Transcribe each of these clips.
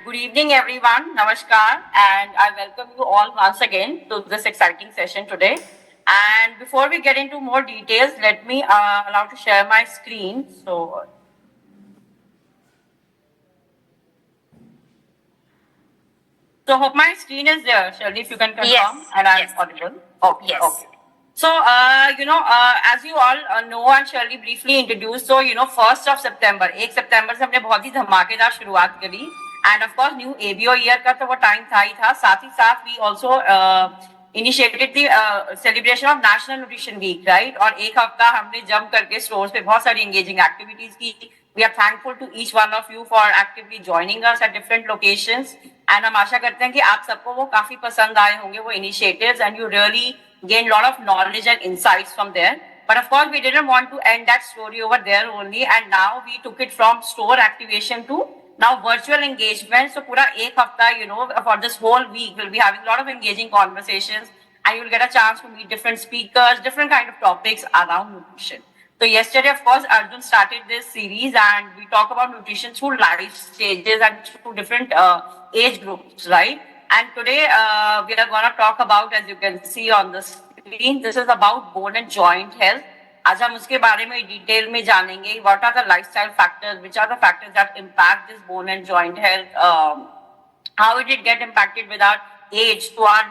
Good evening, everyone. Namaskar, and I welcome you all once again to this exciting session today. And before we get into more details, let me allow to share my screen. So hope my screen is there, Shirley, if you can confirm, Yes, and I'm yes. audible. Okay, Yes. okay. So, as you all know and Shirley briefly introduced, so, 1st of September, 1 सितंबर से हमने बहुत ही धमाकेदार शुरुआत करी and of course new ABO year का तो वो time था ही था, साथ ही साथ we also initiated the celebration of national nutrition week, right? और एक हफ्ता हमने जम करके स्टोर्स पे बहुत सारी एंगेजिंग एक्टिविटीज की. We are thankful to each one of you for actively joining us at different locations. And हम आशा करते हैं कि आप सबको वो काफी पसंद आए होंगे वो initiatives and you really gained a lot of knowledge and insights from there. But of course, we didn't want to end that story over there only. And now we took it from store activation to now virtual engagement. So पूरा एक हफ्ता, for this whole week, we'll be having a lot of engaging conversations and you'll get a chance to meet different speakers, different kind of topics around nutrition. So yesterday, of course, Arjun started this series and we talk about nutrition through life stages and through different age groups, right? And today we are going to talk about, as you can see on the screen, this is about bone and joint health. आज हम उसके बारे में detail में जानेंगे. What are the lifestyle factors? Which are the factors that impact this bone and joint health? How it did get impacted with our age to our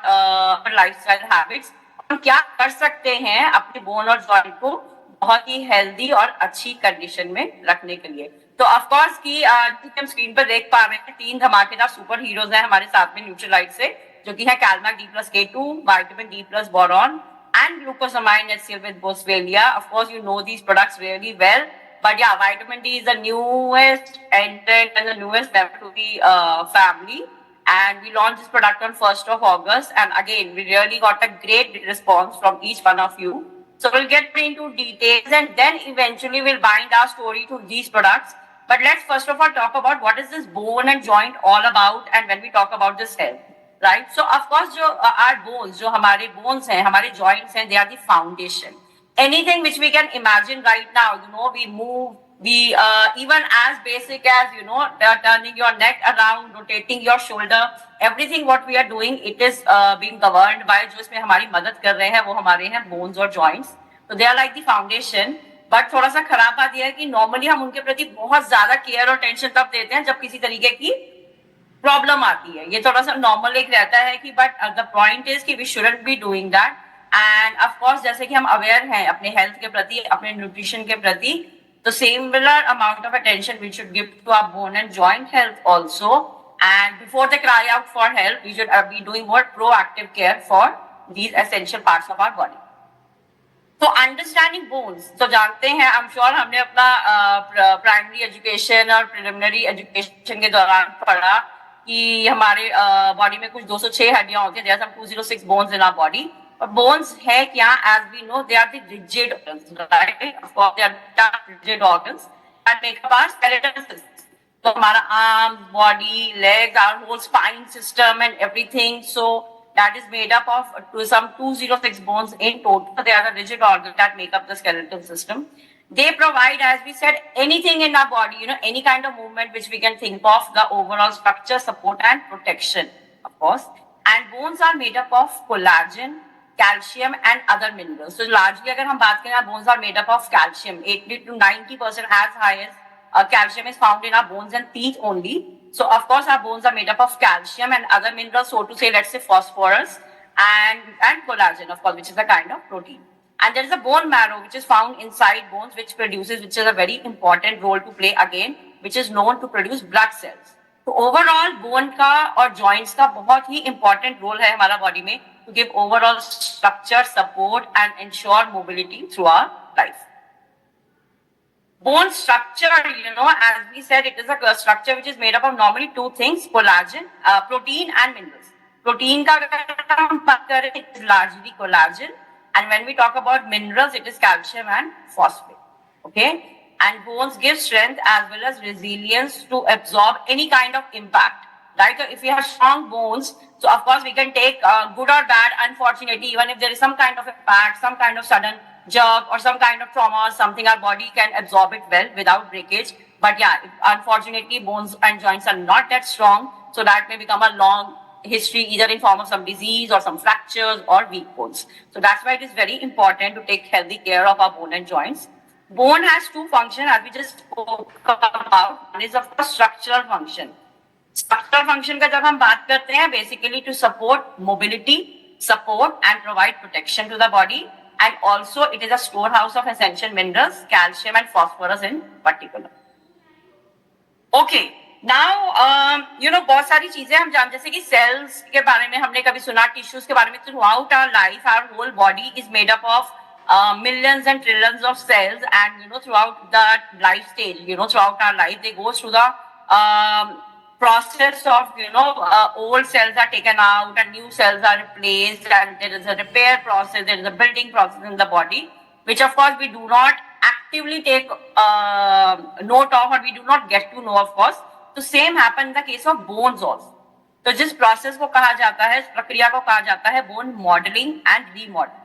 lifestyle habits? हम क्या कर सकते हैं अपने बोन और जॉइंट को बहुत ही हेल्दी और अच्छी कंडीशन में रखने के लिए. तो ऑफ कोर्स की हम स्क्रीन पर देख पा रहे हैं 3 धमाकेदार सुपर हीरोज हैं हमारे साथ में न्यूट्रीलाइट से, जो कि है कैलमैक D+K2, vitamin D+ boron and glucosamine HCl with boswellia. Of course, you know these products really well. But yeah, vitamin D is the newest entrant and the newest member to the family. And we launched this product on 1st of August. And again, we really got a great response from each one of you. So we'll get into details and then eventually we'll bind our story to these products. But let's first of all talk about what is this bone and joint all about and when we talk about this health. Right? So of course, our bones, जो हमारे bones हैं, हमारे joints हैं, they are the foundation. Anything which we can imagine right now, we move, we even as basic as, turning your neck around, rotating your shoulder, everything what we are doing, it is being governed by जो इसमें हमारी मदद कर रहे हैं, वो हमारे हैं bones और joints. So they are like the foundation. But थोड़ा सा खराब बात यह है कि नॉर्मली हम उनके प्रति बहुत ज्यादा केयर और टेंशन तब देते हैं जब किसी तरीके की प्रॉब्लम आती है. ये थोड़ा सा नॉर्मल एक रहता है कि बट द पॉइंट इज कि we shouldn't be doing that. And of course जैसे कि हम अवेयर हैं अपने हेल्थ के प्रति, अपने न्यूट्रिशन के प्रति, तो similar amount of attention we should give to our bone and joint health also. And before the cry out for help we should be doing more proactive care for these essential parts of our body. तो understanding bones तो जानते हैं, I am sure हमने अपना primary education और preliminary education के दौरान पढ़ा कि हमारे बॉडी में कुछ 206 हड्डियां होती हैं. There are some 206 bones in our body. और बोन्स है क्या? As we know they are the rigid organs, right? Of course they are rigid organs that make up our skeletal system. तो हमारा arm, body, legs, our whole spine system and everything, so that is made up of some 206 bones in total. They are the rigid organs that make up the skeletal system. They provide, as we said, anything in our body, any kind of movement which we can think of, the overall structure, support and protection, of course. And bones are made up of collagen, calcium and other minerals. So largely agar hum baat kare, bones are made up of calcium. 80 to 90% as high as calcium is found in our bones and teeth only. So of course our bones are made up of calcium and other minerals, so to say, let's say phosphorus and collagen, of course, which is a kind of protein. And there is a bone marrow which is found inside bones, which is a very important role to play again, which is known to produce blood cells. So overall bone का और joints का बहुत ही important role है हमारा body में to give overall structure, support and ensure mobility through our life. Bone structure, as we said, it is a structure which is made up of normally two things: collagen, protein and minerals. Protein का अगर हम बात करें, it is largely collagen, and when we talk about minerals, it is calcium and phosphate. Okay, and bones give strength as well as resilience to absorb any kind of impact. Right? So if we have strong bones, so of course we can take good or bad. Unfortunately, even if there is some kind of impact, some kind of sudden jerk or some kind of trauma or something, our body can absorb it well without breakage. But yeah, unfortunately, bones and joints are not that strong, so that may become a long history, either in form of some disease or some fractures or weak bones. So that's why it is very important to take healthy care of our bone and joints. Bone has two functions, as we just spoke about. One is of course structural function. Structural function का जब हम बात करते हैं, basically to support mobility, support and provide protection to the body, and also it is a storehouse of essential minerals, calcium and phosphorus in particular. Okay, now बहुत सारी चीजें हम जान, जैसे कि cells के बारे में हमने कभी सुना, tissues के बारे में. Throughout our life, our whole body is made up of millions and trillions of cells, and throughout the life stage, throughout our life, they go through the process of old cells are taken out and new cells are replaced, and there is a repair process, there is a building process in the body, which of course we do not actively take note of, or we do not get to know, of course. तो same happen in the case of bones also. तो जिस process को कहा जाता है, इस प्रक्रिया को कहा जाता है bone modeling and remodeling.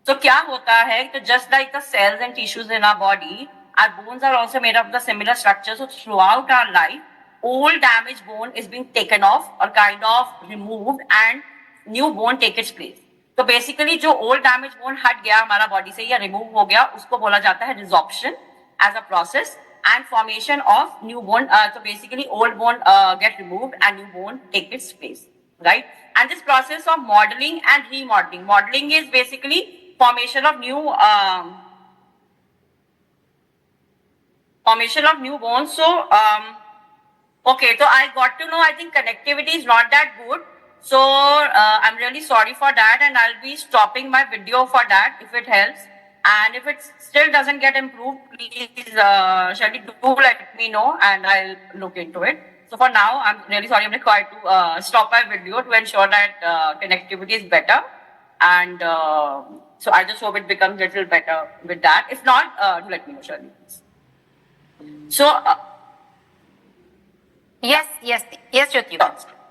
तो क्या होता है, तो just like the cells and tissues in our body, our bones are also made of the similar structure. So throughout our life, old damaged bone is being taken off or kind of removed, and new bone take its place. तो basically जो old damage bone हट गया हमारा body से या remove हो गया, उसको बोला जाता है resorption as a process, and formation of new bone. So basically old bone get removed and new bone take its place, right? And this process of modeling and remodeling. Modeling is basically formation of new bones. So okay, so I got to know, I think connectivity is not that good. So I'm really sorry for that, and I'll be stopping my video for that if it helps. And if it still doesn't get improved, please Shirley, do let me know and I'll look into it. So for now, I'm really sorry, I'm required to stop my video to ensure that connectivity is better. And so I just hope it becomes a little better with that. If not, do let me know, Shirley, please. So yes, Jyoti.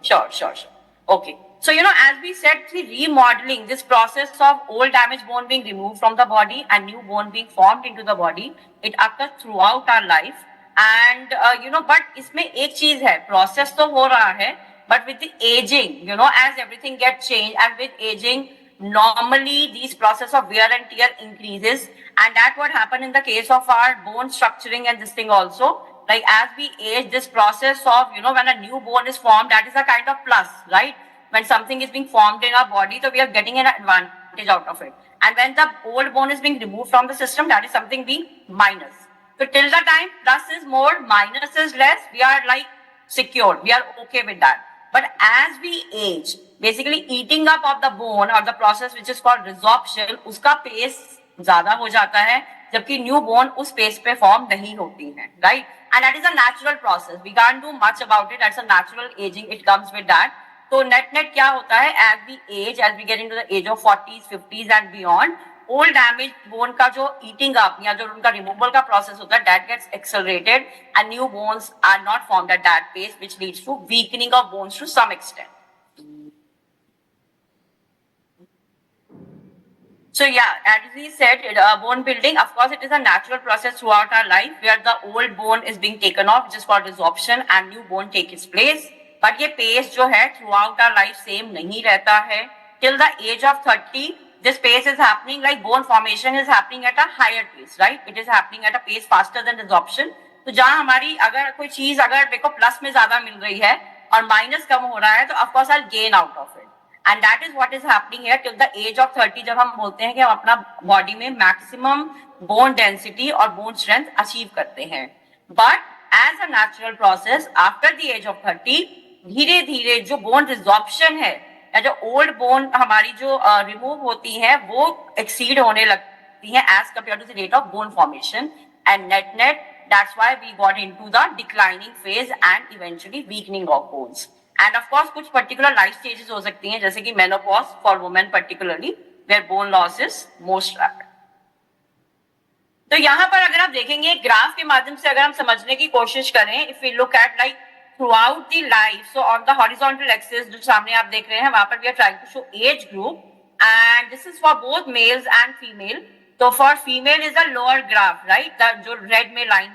Sure. Okay. So, as we said, the remodeling, this process of old damaged bone being removed from the body and new bone being formed into the body, it occurs throughout our life. And, but इसमें एक चीज है, process तो हो रहा है, but with the aging, as everything gets changed, and with aging, normally these process of wear and tear increases, and that's what happened in the case of our bone structuring and this thing also. Like as we age, this process of, when a new bone is formed, that is a kind of plus, right? When something is being formed in our body, so we are getting an advantage out of it. And when the old bone is being removed from the system, that is something being minus. So till the time plus is more, minus is less, we are like secure, we are okay with that. But as we age, basically eating up of the bone or the process which is called resorption, उसका pace ज़्यादा हो जाता है, जबकि new bone उस pace पे form नहीं होती है, right? And that is a natural process. We can't do much about it. That's a natural aging. It comes with that. तो net क्या होता है, as we age, as we get into the age of 40s, 50s and beyond, old damaged bone का जो eating up या जो उनका removal का process होता है, that gets accelerated and new bones are not formed at that pace, which leads to weakening of bones to some extent. So yeah, as we said, bone building, of course, it is a natural process throughout our life where the old bone is being taken off, which is called resorption, and new bone take its place. But ये pace जो है throughout our life same नहीं रहता है. Till the age of 30, this pace is happening, like bone formation is happening at a higher pace, right? It is happening at a pace faster than resorption. तो जहाँ हमारी अगर कोई चीज अगर मेरे को प्लस में ज्यादा मिल रही है और माइनस कम हो रहा है, तो of course I'll gain out of it. And that is what is happening here till the age of 30, जब हम बोलते हैं कि हम अपना बॉडी में maximum bone density और bone strength achieve करते हैं. But as a natural process, after the age of 30, धीरे धीरे जो bone resorption है या जो old bone हमारी जो remove होती है, वो exceed होने लगती है as compared to the rate of bone formation, and net that's why we got into the declining phase and eventually weakening of bones. And of course, कुछ particular life stages हो सकती हैं, जैसे कि menopause for women particularly, where bone loss is most rapid. तो यहाँ पर अगर आप देखेंगे ग्राफ के माध्यम से अगर हम समझने की कोशिश करें, if we look at like throughout the life, so on the horizontal axis जो सामने आप देख रहे हैं, वहाँ पर we are trying to show age group, and this is for both males and female. तो for female is the lower graph, right, जो रेड में लाइन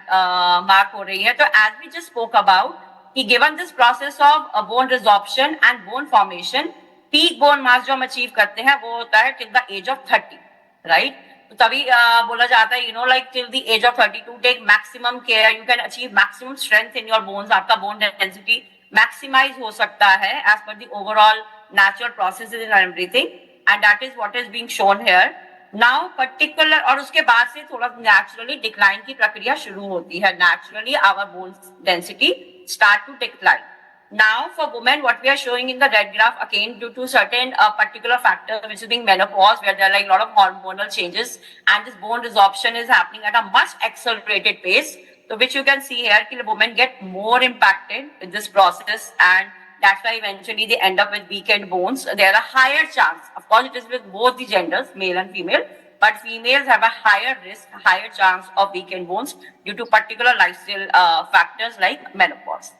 मार्क हो रही है. तो as we just spoke about कि given this process of bone resorption and bone formation, peak bone mass जो हम अचीव करते हैं वो होता है till the age of 30, right. तो तभी बोला जाता है, you know, like till the age of 30 to take maximum care, you can achieve maximum strength in your bones. आपका बोन डेंसिटी मैक्सिमाइज हो सकता है as per the overall natural processes and everything, and that is what is being shown here now particular. और उसके बाद से थोड़ा naturally decline की प्रक्रिया शुरू होती है. Naturally our bone density start to decline. Now for women, what we are showing in the red graph, again due to certain particular factor which is being menopause, where there are like a lot of hormonal changes and this bone resorption is happening at a much accelerated pace, so which you can see here that women get more impacted with this process, and that's why eventually they end up with weakened bones. There are higher chance, of course it is with both the genders, male and female, but females have a higher risk, higher chance of weakened bones due to particular lifestyle factors like menopause.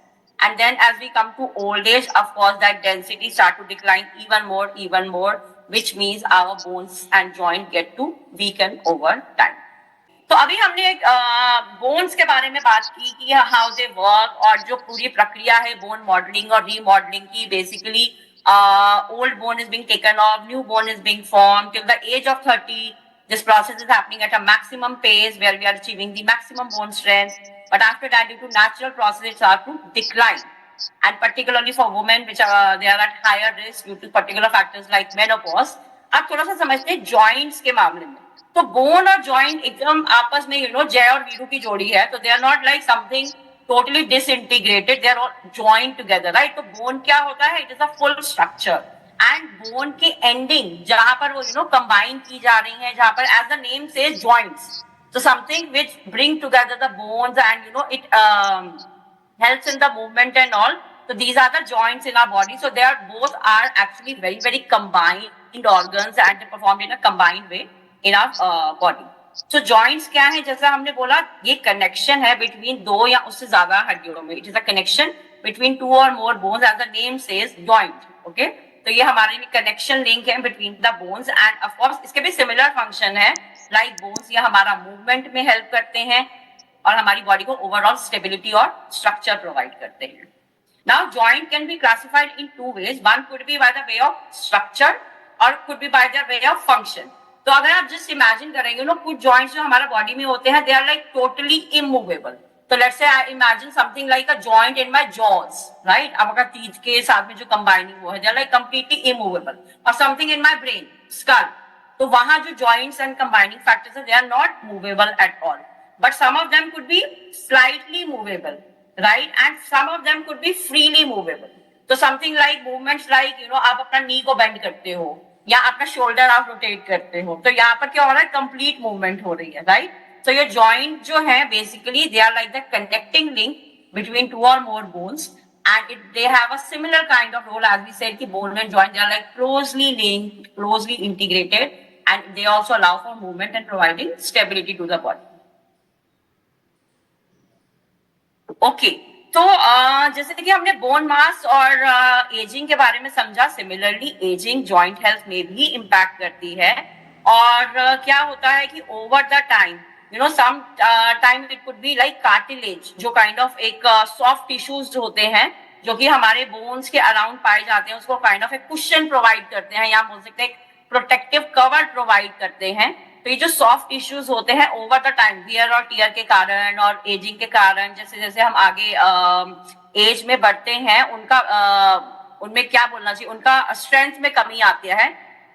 And then as we come to old age, of course, that density start to decline even more, which means our bones and joint get to weaken over time. तो अभी हमने bones के बारे में बात की कि how they work, और जो पूरी प्रक्रिया है बोन मॉडलिंग और रीमॉडलिंग की, basically old bone is being taken off, new bone is being formed till the age of 30. This process is happening at a maximum pace where we are achieving the maximum bone strength. But after that, due to natural processes, start to decline. And particularly for women, which are they are at higher risk due to particular factors like menopause. अब थोड़ा सा समझते हैं joints के मामले में. तो bone और joint एकदम आपस में, you know, जय और वीरू की जोड़ी है. तो they are not like something totally disintegrated. They are all joined together, right? तो bone क्या होता है? It is a full structure. And bone की ending जहाँ पर वो, you know, combine की जा रही है, जहाँ पर as the name says joints. So something which bring together the bones and, you know, it helps in the movement and all. So these are the joints in our body. So they are both are actually very, very combined organs and they performed in a combined way in our body. So joints क्या है? जैसा हमने बोला, ये connection है between दो या उससे ज्यादा हड्डियों में. It is a connection between two or more bones, as the name says, joint. Okay? तो ये हमारे लिए connection link है between the bones, and of course इसके भी similar function है. Like bones, ये हमारा movement में help करते हैं और हमारी बॉडी को ओवरऑल स्टेबिलिटी और स्ट्रक्चर प्रोवाइड करते हैं. Now joint can be classified in two ways. One could be by the way of structure or could be by the way of function. तो अगर आप just imagine करेंगे ना, कुछ joints जो हमारा बॉडी में होते हैं, they are like totally immovable. तो let's say I imagine something like a joint in my jaws, right? अब अगर teeth के साथ में जो combining वो है, they are like completely immovable. Or something in my brain, skull. तो वहाँ जो joints and combining factors है, they are not movable at all. But some of them could be slightly movable, right? And some of them could be freely movable. So something like movements like, you know, आप अपना knee को bend करते हो या अपना shoulder आप rotate करते हो, तो यहाँ पर क्या हो रहा है? Complete movement हो रही है, right? So your joint जो है basically they are like the connecting link between two or more bones, and they have a similar kind of role as we said कि bone and joint they are like closely linked, closely integrated, and they also allow for movement and providing stability to the body. Okay, तो जैसे कि हमने bone mass और ageing के बारे में समझा, सिमिलरली एजिंग जॉइंट हेल्थ में भी इम्पैक्ट करती है. और क्या होता है कि over the time, you know, some time it could be like cartilage, जो काइंड ऑफ एक सॉफ्ट टिश्यूज होते हैं जो कि हमारे बोन्स के अराउंड पाए जाते हैं, उसको काइंड ऑफ एक कुशन प्रोवाइड करते हैं, या बोल सकते हैं प्रोटेक्टिव कवर प्रोवाइड करते हैं. तो ये जो सॉफ्ट टिश्यूज होते हैं ओवर द टाइम वियर और टीयर के कारण और एजिंग के कारण, जैसे जैसे हम आगे एज में बढ़ते हैं, उनका उनमें क्या बोलना चाहिए, उनका स्ट्रेंथ में कमी आती है,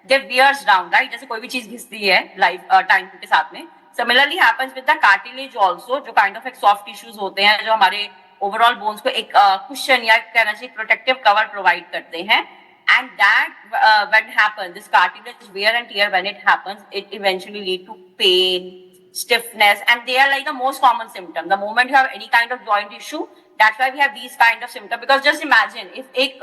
दे वियर्स डाउन, राइट? जैसे कोई भी चीज घिसती है लाइफ टाइम के साथ में. Similarly happens with the cartilage also, जो काइंड ऑफ एक सॉफ्ट टिश्यूज होते हैं जो हमारे ओवरऑल बोन्स को एक कुशन या कहना चाहिए प्रोटेक्टिव कवर प्रोवाइड करते हैं. And that when happens, this cartilage wear and tear, when it happens, it eventually lead to pain, stiffness, and they are like the most common symptom. The moment you have any kind of joint issue, that's why we have these kind of symptoms. Because just imagine if एक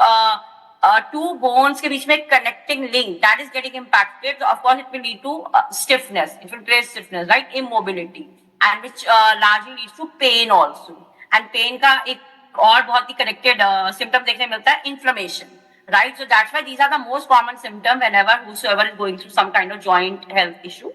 two bones के बीच में connecting link that is getting impacted, so of course it will lead to stiffness. It will create stiffness, right? Immobility, and which largely leads to pain also. And pain का एक और बहुत ही connected symptom देखने मिलता है, inflammation. Right, so that's why these are the most common symptoms whenever whosoever is going through some kind of joint health issue.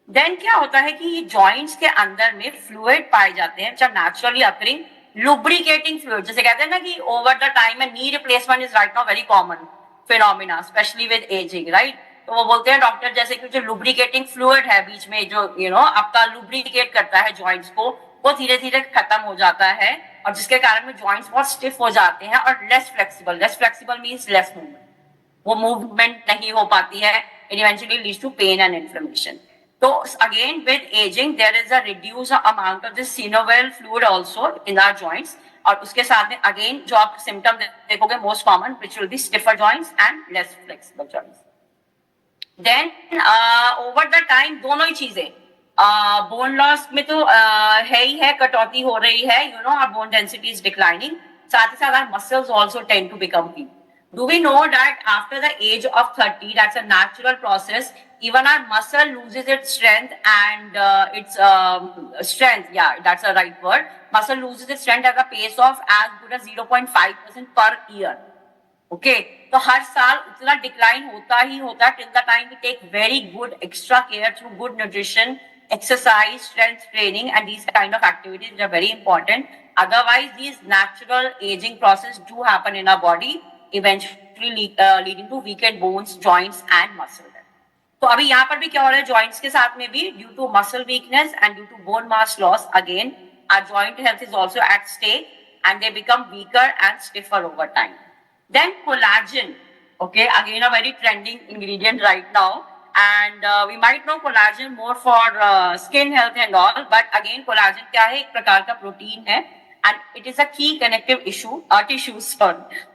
Then क्या होता है कि ये जॉइंट्स के अंदर में फ्लूइड पाए जाते हैं जब नेचुरली अकरिंग लुब्रिकेटिंग फ्लूइड, जैसे कहते हैं ना कि over the time and knee replacement is right now very common phenomena specially with ageing, right. तो वो बोलते हैं डॉक्टर जैसे कि जो लुब्रिकेटिंग फ्लूइड है बीच में जो आपका लुब्रिकेट करता है जॉइंट्स को, वो धीरे धीरे खत्म हो जाता है और जिसके कारण में जॉइंट्स बहुत स्टिफ हो जाते हैं और less flexible means less movement, वो मूवमेंट नहीं हो पाती है, it eventually leads to pain and inflammation. So again with aging there is a reduced amount of this synovial fluid also in our joints, और उसके साथ में again जो आप symptom देखोगे most common which will be stiffer joints and less flexible joints. Then over the time दोनों ही चीजें bone loss में तो है ही है, कटौती हो रही है, our bone density is declining, साथ ही साथ our muscles also tend to become weak. Do we know that after the age of 30, that's a natural process, even our muscle loses its strength and its strength, yeah, that's a right word. Muscle loses its strength at a pace of as good as 0.5% per year. ओके तो हर साल उतना decline होता ही होता है till the time we take very good extra care through good nutrition, exercise, strength training, and these kind of activities are very important. Otherwise, these natural aging process do happen in our body, eventually leading to weakened bones, joints, and muscle. तो अभी यहाँ पर भी क्या हो रहा है joints के साथ में भी due to muscle weakness and due to bone mass loss again our joint health is also at stake and they become weaker and stiffer over time. Then collagen, okay, again a very trending ingredient right now, and we might know collagen more for skin health and all, but again collagen क्या है, एक प्रकार का protein है and it is a key connective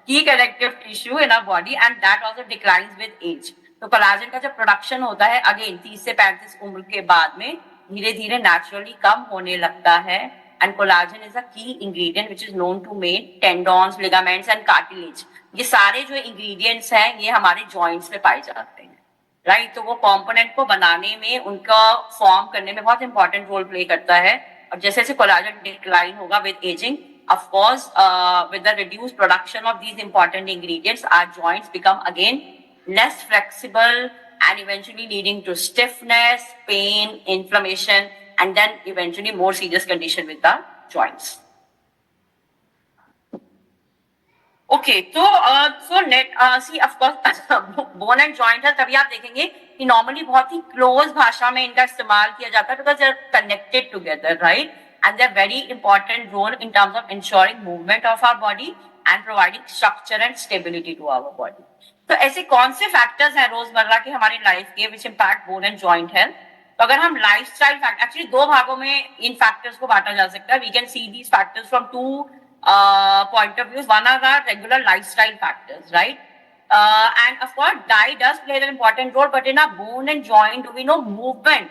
key connective tissue in our body and that also declines with age. तो collagen का जब production होता है अगेन 30 से 35 उम्र के बाद में धीरे धीरे नेचुरली कम होने लगता है. And collagen is a key ingredient which is known to make tendons, ligaments and cartilage. ये सारे जो इंग्रेडिएंट्स हैं ये हमारे जॉइंट्स में पाए जाते हैं, राइट. तो वो कंपोनेंट को बनाने में, उनका फॉर्म करने में बहुत इंपॉर्टेंट रोल प्ले करता है. और जैसे जैसे कोलाजन डिक्लाइन होगा with ageing, of course with the reduced production of these important ingredients our joints become again less flexible and eventually leading to stiffness, pain, inflammation, and then eventually more serious condition with the joints. Okay, so net see of course bone and joint है, तभी आप देखेंगे कि normally बहुत ही close भाषा में इनका इस्तेमाल किया जाता है because they are connected together, right? And they are very important role in terms of ensuring movement of our body and providing structure and stability to our body. तो ऐसे कौन से फैक्टर्स हैं रोजमर्रा के हमारी लाइफ के which impact bone and joint health. तो अगर हम लाइफस्टाइल फैक्टर, एक्चुअली दो भागों में इन फैक्टर्स को बांटा जा सकता है. We can see these factors from two point of views. One are the regular lifestyle factors, right, and of course diet does play an important role, but in our bone and joint we know movement,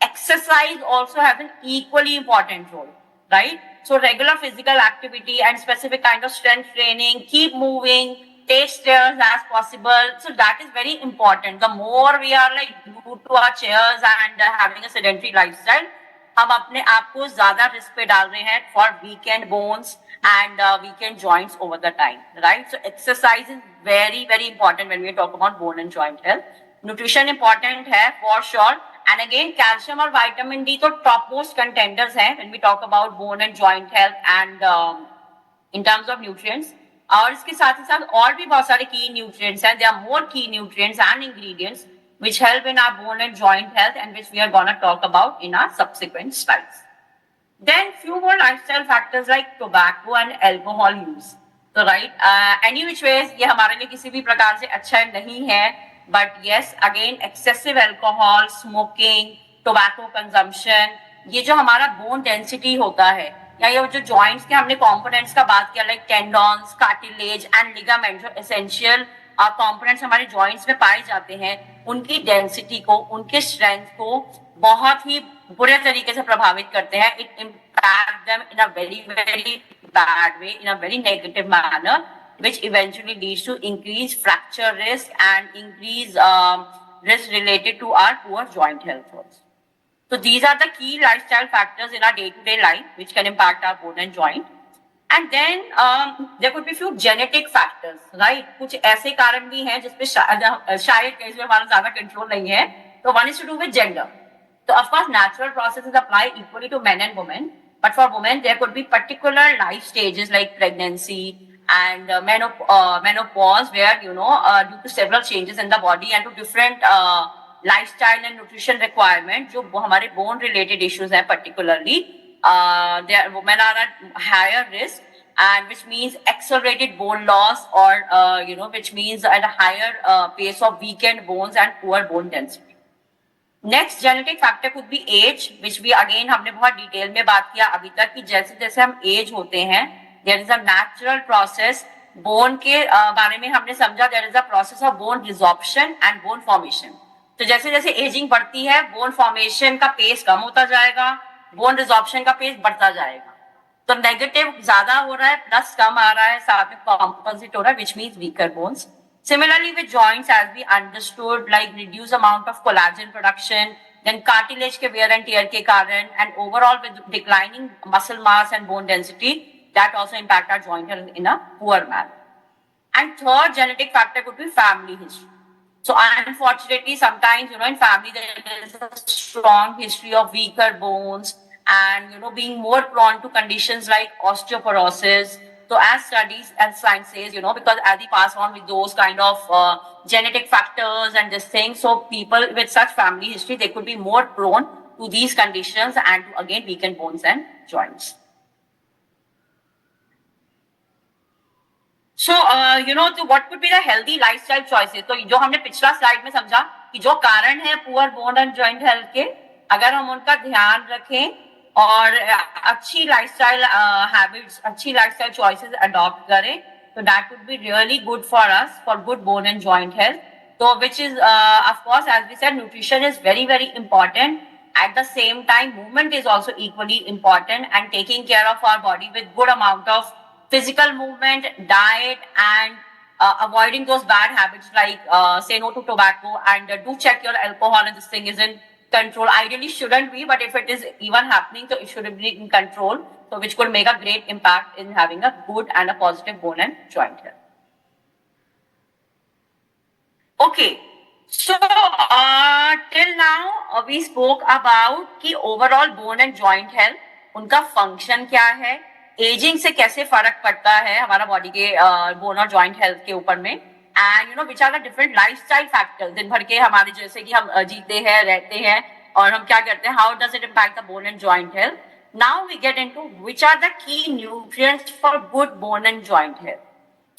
exercise also has an equally important role, right? So regular physical activity and specific kind of strength training, keep moving, take stairs as possible, so that is very important. The more we are like glued to our chairs and having a sedentary lifestyle, हम अपने आप को ज्यादा risk पे डाल रहे हैं for weakened bones and weakened joints over the time, right? So exercise is very very important when we talk about bone and joint health. Nutrition important है for sure, and again calcium और vitamin D तो top most contenders हैं when we talk about bone and joint health and in terms of nutrients. और इसके साथ ही साथ और भी बहुत सारे की न्यूट्रिएंट्स हैं. there are more key nutrients and ingredients which help in our bone and joint health and which we are going to talk about in our subsequent slides. Then few more lifestyle factors like tobacco and alcohol use. So right, any which ways ये हमारे लिए किसी भी प्रकार से अच्छा नहीं है, but yes again excessive alcohol, smoking, tobacco consumption, ये जो हमारा bone density होता है या ये जो joints के हमने components का बात किया like tendons, cartilage and ligament जो essential कंपोनेंट्स हमारे जॉइंट्स में पाए जाते हैं, उनकी डेंसिटी को, उनके स्ट्रेंथ को बहुत ही बुरे तरीके से प्रभावित करते हैं. It impact them in a very very bad way, in a very negative manner, which eventually leads to increased fracture risk and increased risk related to our poor joint health also. So these are the key lifestyle factors in our day-to-day life which can impact our bone and joint. And then there could be few genetic factors, right? कुछ ऐसे कारण भी हैं जिसपे शायद इसमें हमारा ज्यादा कंट्रोल नहीं है. तो one is to do with gender. So of course, natural processes apply equally to men and women, but for women there could be particular life stages like pregnancy and menopause, where due to several changes in the body and to different lifestyle and nutrition requirement, जो हमारे bone related issues हैं particularly, there women are at higher risk, and which means accelerated bone loss, or which means at a higher pace of weakened bones and poor bone density. Next genetic factor could be age, which भी again हमने बहुत detail में बात किया अभी तक कि जैसे जैसे हम एज होते हैं there is a natural process bone के बारे में हमने समझा, there is a process of bone resorption and bone formation. तो जैसे जैसे एजिंग बढ़ती है बोन फॉर्मेशन का पेस कम होता जाएगा, बोन रिजॉर्प्शन का पेस बढ़ता जाएगा. तो नेगेटिव ज्यादा हो रहा है प्लस कम आ रहा है, साथ में कॉम्पोजिट हो रहा है, which means weaker bones. Similarly with joints, as we understood, like reduced amount of collagen production, then cartilage के wear and tear के कारण, and overall with declining muscle mass and bone density, that also impact our joint health in a poor manner. And third genetic factor could be family history. So unfortunately, sometimes in family there is a strong history of weaker bones and being more prone to conditions like osteoporosis. So as studies and science says, because as we pass on with those kind of genetic factors and this thing, so people with such family history, they could be more prone to these conditions and to again weaken bones and joints. So, तो what could be the healthy lifestyle choices? तो जो हमने पिछला slide में समझा कि जो कारण है poor bone and joint health के, अगर हम उनका ध्यान रखें और अच्छी लाइफस्टाइल हैबिट्स, अच्छी लाइफस्टाइल चॉइसेस अडॉप्ट करें, तो that would be really good for us for good bone and joint health. तो which is of course as we said, nutrition is very very important. At the same time, movement is also equally important, and taking care of our body with good amount of physical movement, diet, and avoiding those bad habits like say no to tobacco, and do check your alcohol and this thing is in control. Ideally shouldn't be, but if it is even happening, so it should be in control, so which could make a great impact in having a good and a positive bone and joint health. Okay, so till now we spoke about कि overall bone and joint health, उनका function क्या है, ageing से कैसे फर्क पड़ता है हमारा बॉडी के बोन और जॉइंट हेल्थ के ऊपर में, and which are the different lifestyle factors दिन भर के हमारे, जैसे कि हम जीते हैं रहते हैं और हम क्या करते हैं, how does it impact the bone and joint health. Now we get into which are the key nutrients for good bone and joint health.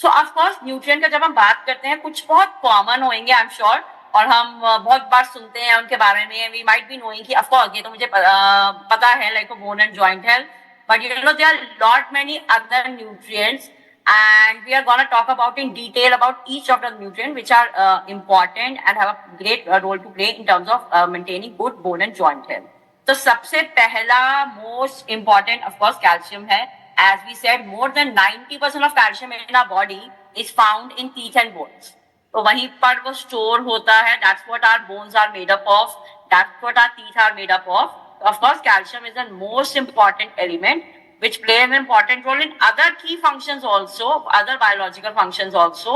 So of course nutrient का जब हम बात करते हैं कुछ बहुत कॉमन होंगे आई एम श्योर, और हम बहुत बार सुनते हैं उनके बारे में. वी माइट बी नोइंग कि ऑफ कोर्स ये तो मुझे पता है like bone and joint health, but there are lot many other nutrients, and we are going to talk about in detail about each of the nutrients which are important and have a great role to play in terms of maintaining good bone and joint health. तो सबसे पहला most important of course calcium है. As we said, more than 90% of calcium in our body is found in teeth and bones. तो वहीं पर वो store होता है. That's what our bones are made up of. That's what our teeth are made up of. Of course, calcium is the most important element which play an important role in other key functions also, other biological functions also.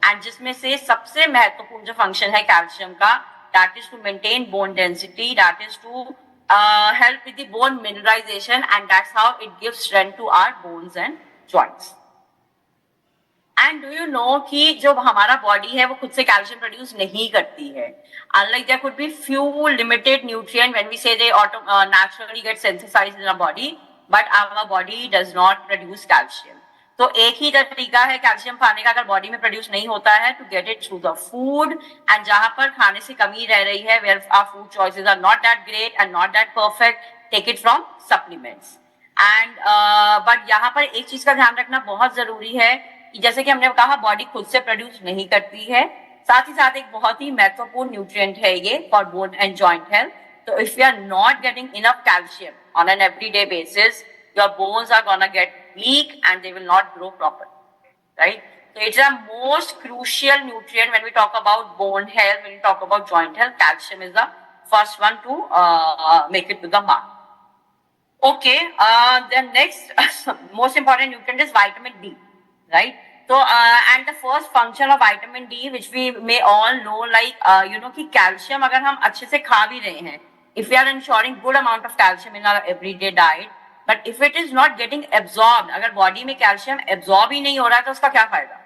And जिसमें से सबसे महत्वपूर्ण जो function है calcium का, that is to maintain bone density, that is to help with the bone mineralization, and that's how it gives strength to our bones and joints. And do you know कि जो हमारा body है वो खुद से calcium produce नहीं करती है. Unlike there could be few limited nutrient when we say they naturally get synthesized in our body, but our body does not produce calcium. तो एक ही तरीका है कैल्शियम खाने का, अगर बॉडी में प्रोड्यूस नहीं होता है, to get it through the food. And जहां पर खाने से कमी रह रही है, where our food choices are not that great and not that perfect, take it from supplements. And but यहाँ पर एक चीज का ध्यान रखना बहुत जरूरी है कि जैसे कि हमने कहा बॉडी खुद से प्रोड्यूस नहीं करती है, साथ ही साथ एक बहुत ही महत्वपूर्ण न्यूट्रिएंट है ये for bone and joint health. तो if you are not getting enough calcium on an everyday basis, your bones are gonna get weak and they will not grow properly, right? So it's a most crucial nutrient when we talk about bone health, when we talk about joint health. Calcium is the first one to make it to the mark. Okay, the next most important nutrient is vitamin D, right? So and the first function of vitamin D, which we may all know, like कि calcium अगर हम अच्छे से खा भी रहे हैं, if we are ensuring good amount of calcium in our everyday diet, but if it is not getting absorbed, अगर body में calcium absorb ही नहीं हो रहा है तो उसका क्या फायदा?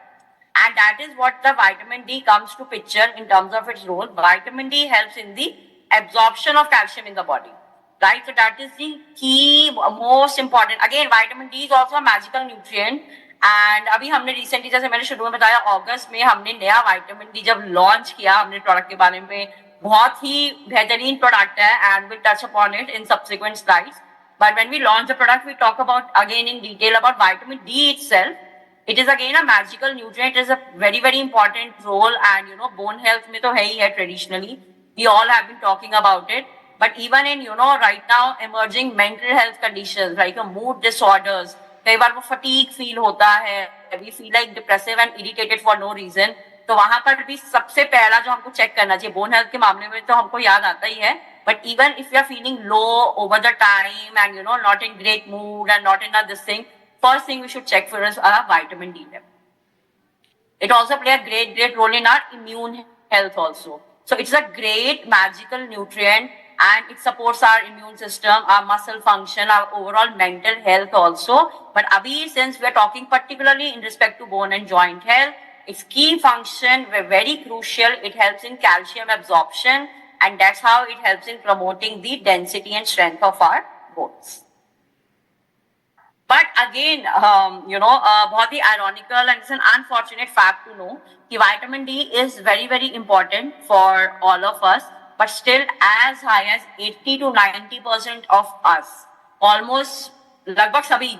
And that is what the vitamin D comes to picture in terms of its role. Vitamin D helps in the absorption of calcium in the body, right? So that is the key, most important. Again, vitamin D is also a magical nutrient. And अभी हमने recently, जैसे मैंने शुरू में बताया, अगस्त में हमने नया vitamin D जब launch किया, हमने product के बारे में, बहुत ही बेहतरीन product है, and we'll touch upon it in subsequent slides. But when we launch the product, we talk about again in detail about vitamin D itself. It is again a magical nutrient. It is a very, very important role, and bone health में तो है ही है traditionally. We all have been talking about it. But even in right now emerging mental health conditions, like mood disorders, कई बार वो fatigue feel होता है, we feel like depressive and irritated for no reason. तो वहां पर भी सबसे पहला जो हमको चेक करना चाहिए, बोन हेल्थ के मामले में तो हमको याद आता ही है, but even if you are feeling low over the time and not in great mood and not in this thing, first thing we should check for is our vitamin D level. It also plays a great role in our immune health also. So it's a great magical nutrient, and it supports our immune system, our muscle function, our overall mental health also. But abhi, since we are talking particularly in respect to bone and joint health, its key function were very crucial. It helps in calcium absorption, and that's how it helps in promoting the density and strength of our bones. But again, बहुत ही ironical and it's an unfortunate fact to know कि vitamin D is very, very important for all of us, but still as high as 80 to 90% of us, almost लगभग सभी,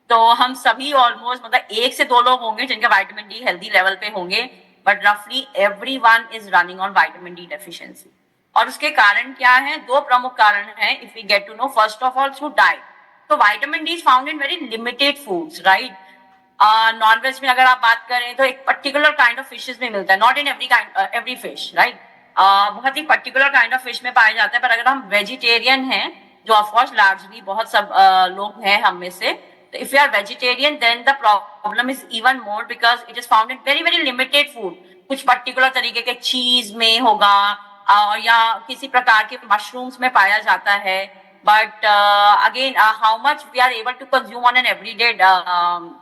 तो हम सभी almost मतलब 1 से 2 लोग होंगे जिनके vitamin D healthy level पे होंगे, but roughly everyone is running on vitamin D deficiency. और उसके कारण क्या है? 2 प्रमुख कारण हैं. If we get to know, first of all, through diet. तो vitamin D is found in very limited foods, right? Non-veg में अगर आप बात करें तो एक particular kind of fishes में मिलता है, not in every fish, right? बहुत ही particular kind of fish में पाया जाता है, पर अगर हम vegetarian हैं, जो of course largely बहुत सब लोग हैं हम में से, तो if you are vegetarian, then the problem is even more because it is found in very, very limited food. कुछ particular तरीके के cheese में होगा, या किसी प्रकार के mushrooms में पाया जाता है. But again, how much we are able to consume on an everyday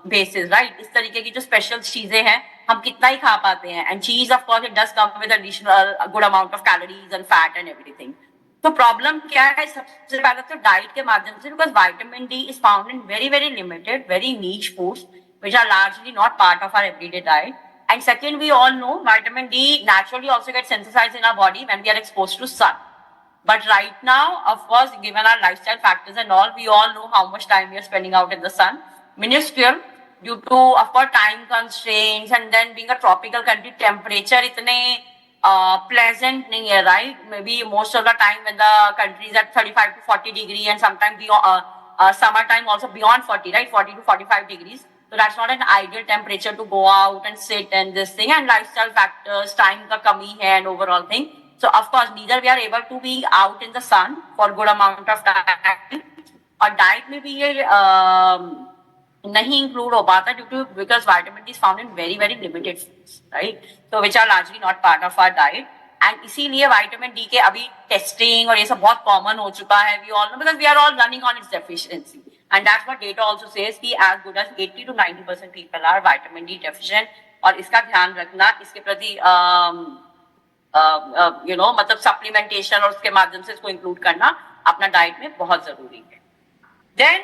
basis, right? इस तरीके की जो special चीजें हैं, हम कितना ही खा पाते हैं. And cheese, of course, it does come with additional a good amount of calories and fat and everything. तो problem क्या है? सबसे पहले तो diet के माध्यम से, because vitamin D is found in very, very limited, very niche foods, which are largely not part of our everyday diet. And second, we all know vitamin D naturally also gets synthesized in our body when we are exposed to sun. But right now, of course, given our lifestyle factors and all, we all know how much time we are spending out in the sun. Minuscule, due to, of course, time constraints, and then being a tropical country, temperature itne pleasant nahi hai, right? Maybe most of the time when the country is at 35 to 40 degrees, and sometimes summertime also beyond 40, right? 40 to 45 degrees. So that's not an ideal temperature to go out and sit and this thing, and lifestyle factors, time ka kami hai, and overall thing. So of course, neither we are able to be out in the sun for good amount of time. और diet में भी ये नहीं include हो पाता due to because vitamin D is found in very, very limited foods, right? So which are largely not part of our diet. And इसीलिए vitamin D के अभी testing और ये सब बहुत common हो चुका है. We all know because we are all running on its deficiency. And that's what data also says कि as good as 80 to 90% people are vitamin D deficient. और इसका ध्यान रखना, इसके प्रति मतलब सप्लीमेंटेशन और उसके माध्यम से इसको इंक्लूड करना अपना डाइट में बहुत जरूरी है. Then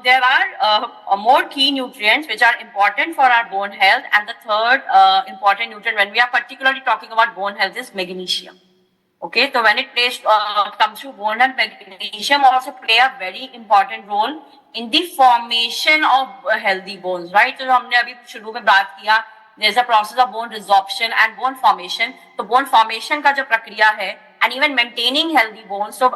there are more key nutrients which are important for our bone health, and the third important nutrient when we are particularly talking about bone health is magnesium. Okay, so when it comes to bone health, magnesium also play a very important role in the formation of healthy bones, right? So हमने अभी शुरू में बात किया, there's a process of bone resorption and bone formation. तो bone formation का जो प्रक्रिया है, and even maintaining healthy bones, so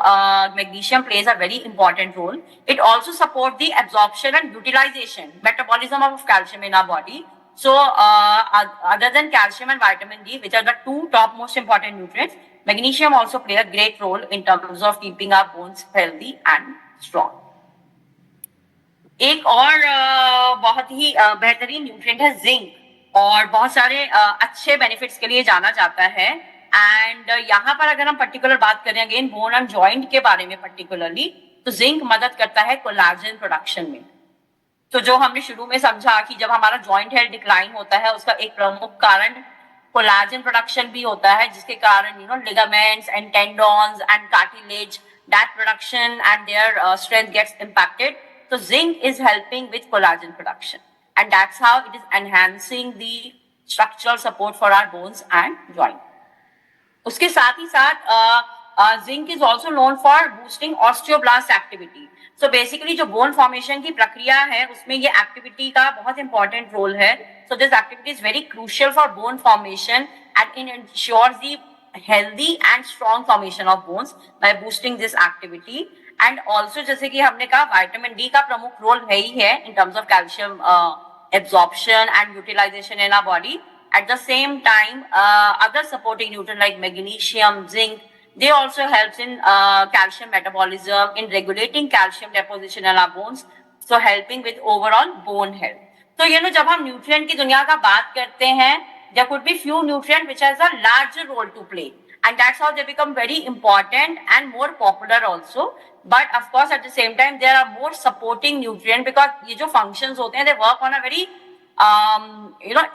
magnesium plays a very important role. It also supports the absorption and utilization, metabolism of calcium in our body. So other than calcium and vitamin D, which are the 2 top most important nutrients, magnesium also plays a great role in terms of keeping our bones healthy and strong. एक और बहुत ही बेहतरीन nutrient है zinc, और बहुत सारे अच्छे benefits के लिए जाना जाता है. एंड यहाँ पर अगर हम पर्टिकुलर बात करें अगेन बोन एंड जॉइंट के बारे में पर्टिकुलरली, तो जिंक मदद करता है कोलाजन प्रोडक्शन में। तो जो हमने शुरू में समझा कि जब हमारा जॉइंट हेल्थ डिक्लाइन होता है उसका एक प्रमुख कारण कोलाजन प्रोडक्शन भी होता है, जिसके कारण ligaments and tendons and cartilage that production and their strength gets impacted. तो zinc is helping with collagen production and that's how it is enhancing the structural support for our bones and joint. उसके साथ ही साथ zinc is also known for boosting osteoblast activity. So basically जो bone formation की प्रक्रिया है उसमें ये एक्टिविटी का बहुत इंपॉर्टेंट रोल है। So this activity is very crucial for bone formation and ensures the healthy and strong formation of bones by boosting this activity. And also जैसे कि हमने कहा वाइटामिन डी का प्रमुख रोल है ही है in terms of calcium absorption and utilization in our body. At the same time, other supporting nutrients like magnesium, zinc, they also helps in calcium metabolism, in regulating calcium deposition in our bones, so helping with overall bone health. So जब हम nutrient की दुनिया का बात करते हैं, there could be few nutrients which has a larger role to play, and that's how they become very important and more popular also. But of course, at the same time, there are more supporting nutrients because ये जो functions होते हैं, they work on a very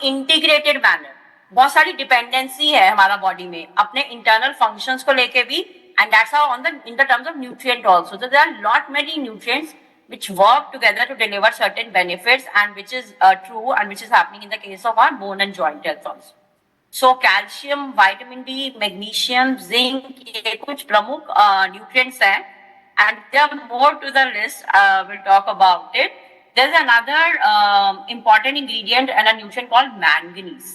integrated manner. बहुत सारी dependency है हमारा body में अपने इंटरनल फंक्शंस को लेके भी, and that's how on the in the terms of nutrient also there are lot many nutrients which work together to deliver certain benefits, and which is true and which is happening in the case of our bone and joint health also. So calcium, vitamin D, magnesium, zinc, ये कुछ प्रमुख nutrients हैं, and there are more to the list. We'll talk about it. There's another important ingredient and a nutrient called manganese.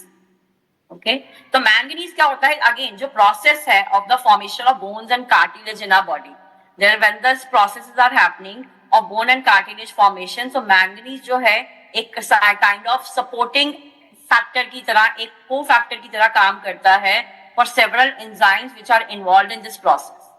Okay, तो manganese क्या होता है? Again, जो process है of the formation of bones and cartilage in our body. There, when these processes are happening of bone and cartilage formation, so manganese जो है एक kind of supporting factor की तरह, एक co-factor की तरह काम करता है for several enzymes which are involved in this process.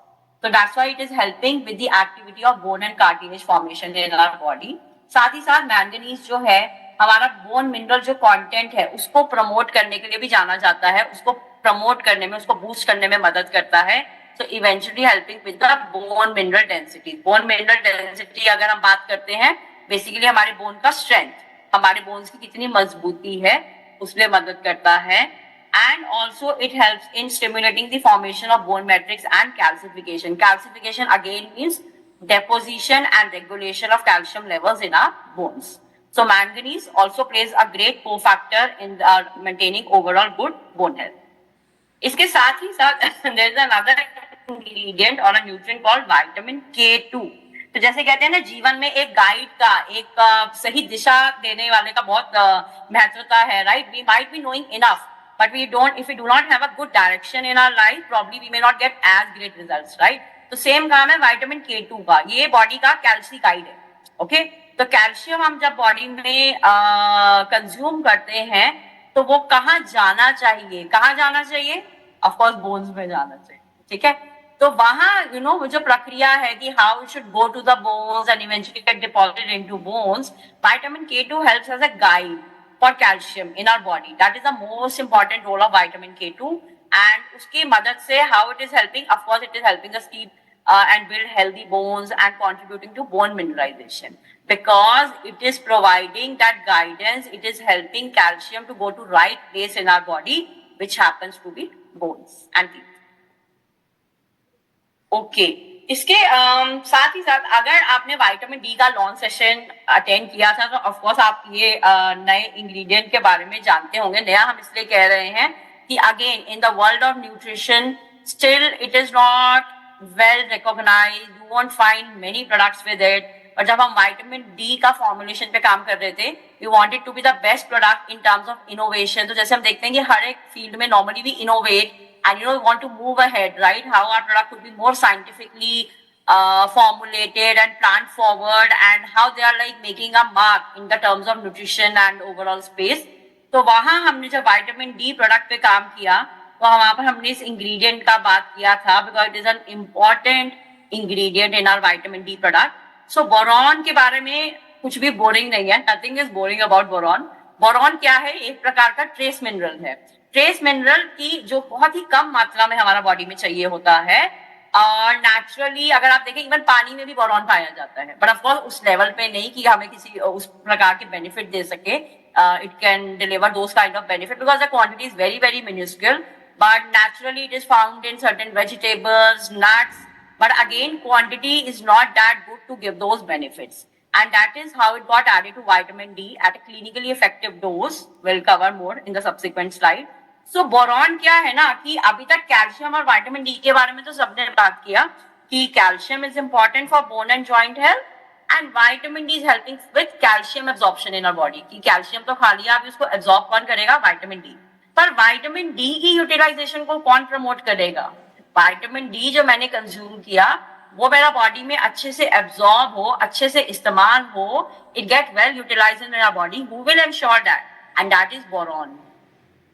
So that's why it is helping with the activity of bone and cartilage formation in our body. साथ ही साथ मैंगनीज जो है हमारा बोन मिनरल जो कंटेंट है उसको प्रमोट करने के लिए भी जाना जाता है, उसको प्रमोट करने में, उसको बूस्ट करने में मदद करता है। So eventually helping with the bone mineral density. Bone mineral density अगर हम बात करते हैं, बेसिकली हमारे बोन का स्ट्रेंथ, हमारे बोन्स की कितनी मजबूती है उसमें मदद करता है। And also it helps in stimulating the formation of bone matrix and calcification. Calcification again means deposition and regulation of calcium levels in our bones. So manganese also plays a great cofactor in maintaining overall good bone health. इसके साथ ही साथ there is another ingredient or a nutrient called vitamin K2. तो जैसे कहते हैं ना जीवन में एक गाइड का, एक सही दिशा देने वाले का बहुत महत्वता है, right? We might be knowing enough, but if we do not have a good direction in our life, probably we may not get as great results, right? तो सेम काम है विटामिन K2 का, ये बॉडी का calcium guide है। Okay, तो calcium हम जब बॉडी में कंज्यूम करते हैं तो वो कहाँ जाना चाहिए, कहाँ जाना चाहिए? ऑफ कोर्स बोन्स में जाना चाहिए। ठीक है, तो वहां वो जो प्रक्रिया है कि how it should go to the bones and eventually get deposited into bones, vitamin K2 helps as a guide for calcium in our body. That is the most important role of vitamin K2, and उसकी मदद से how it is helping, of course it is helping us keep and build healthy bones and contributing to bone mineralization, because it is providing that guidance, it is helping calcium to go to right place in our body, which happens to be bones and teeth. Okay, इसके साथ ही साथ अगर आपने vitamin D का launch session attend किया था तो ऑफ कोर्स आप ये नए इंग्रेडिएंट के बारे में जानते होंगे। नया हम इसलिए कह रहे हैं कि again in the world of nutrition still it is not well recognized, you won't find many products with it. और जब हम विटामिन डी का फॉर्मुलेशन पे काम कर रहे थे, we wanted to be the best product in terms of innovation. तो जैसे हम देखते हैं कि हर एक फील्ड में normally we innovate and we want to move ahead, right? How our product could be more scientifically formulated and planned forward, and how they are like making a mark in the terms of nutrition and overall space. तो वहां हमने जब vitamin D product पे काम किया तो वहां पर हमने इस इंग्रेडिएंट का बात किया था, because it is an important ingredient in our vitamin D product. So boron के बारे में कुछ भी बोरिंग नहीं है, nothing is boring about boron. Boron क्या है? एक प्रकार का ट्रेस मिनरल है। ट्रेस मिनरल की जो बहुत ही कम मात्रा में हमारा बॉडी में चाहिए होता है, और नेचुरली अगर आप देखें इवन पानी में भी बोरॉन पाया जाता है, बट ऑफकोर्स उस लेवल पे नहीं कि हमें किसी उस प्रकार के बेनिफिट दे सके। It can deliver those kind of benefit because the quantity is very very minuscule, but naturally it is found in certain vegetables, nuts, but again quantity is not that good to give those benefits, and that is how it got added to vitamin D at a clinically effective dose. We'll cover more in the subsequent slide. So boron क्या है ना कि अभी तक calcium और vitamin D के बारे में तो सबने बात किया कि calcium is important for bone and joint health, and vitamin D is helping with calcium absorption in our body. कि कैल्शियम तो खा लिया, अभी उसको एब्जॉर्ब कौन करेगा? Vitamin D. पर विटामिन डी की यूटिलाइजेशन को कौन प्रमोट करेगा? विटामिन डी जो मैंने कंज्यूम किया वो मेरा बॉडी में अच्छे से एब्जॉर्ब हो, अच्छे से इस्तेमाल हो, it get well utilized in our body. Who will ensure that? And that is boron.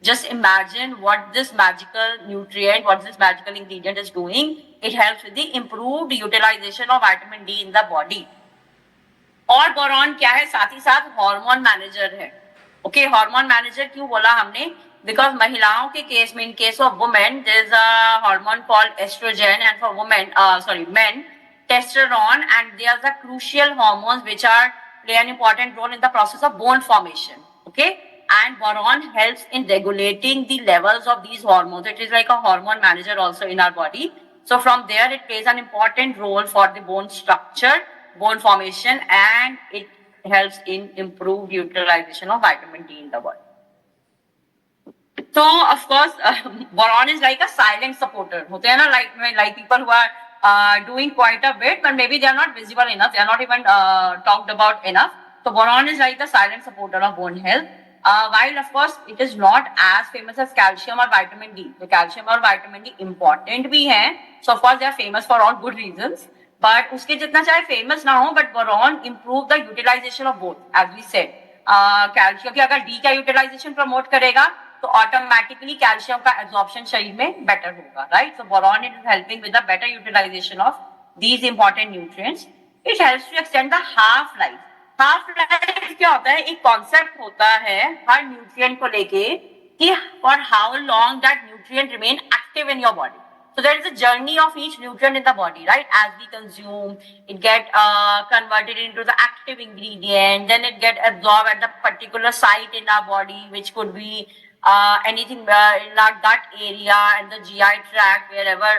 Just imagine what this magical nutrient, what this magical ingredient is doing. It helps with the improved utilization of vitamin D in the body. और boron क्या है? साथ ही साथ hormone manager है। ओके, hormone manager क्यों बोला हमने? बिकॉज महिलाओं के केस में, in case of women, there is a hormone called oestrogen, and for women men, testosterone, and they are the crucial hormones which are play an important role in the process of bone formation. Okay, and boron helps in regulating the levels of these hormones. It is like a hormone manager also in our body. So from there it plays an important role for the bone structure, bone formation, and it helps in improved utilization of vitamin D in the body. So of course boron is like a silent supporter. होते हैं ना, like people who are doing quite a bit but maybe they are not visible enough, they are not even talked about enough. So boron is like the silent supporter of bone health. While of course it is not as famous as calcium or vitamin D. So calcium और vitamin D important भी हैं, so of course they are famous for all good reasons, but उसके जितना चाहे famous ना हो, but boron improve the utilization of both, as we said. Calcium की अगर D का utilization promote करेगा तो ऑटोमेटिकली कैल्शियम का एब्जॉर्प्शन शरीर में बेटर होगा, right? So boron is helping with the better utilization of these important nutrients. It helps to extend the half life. Half life क्या होता है? एक कॉन्सेप्ट होता है हर न्यूट्रिएंट को लेके कि for how long that nutrient remain active in your body. So there is a journey of each nutrient in the body, right? As we consume, it get converted into the active ingredient, then it get absorbed at the particular site in our body, which could be anything in our gut area and the GI tract, wherever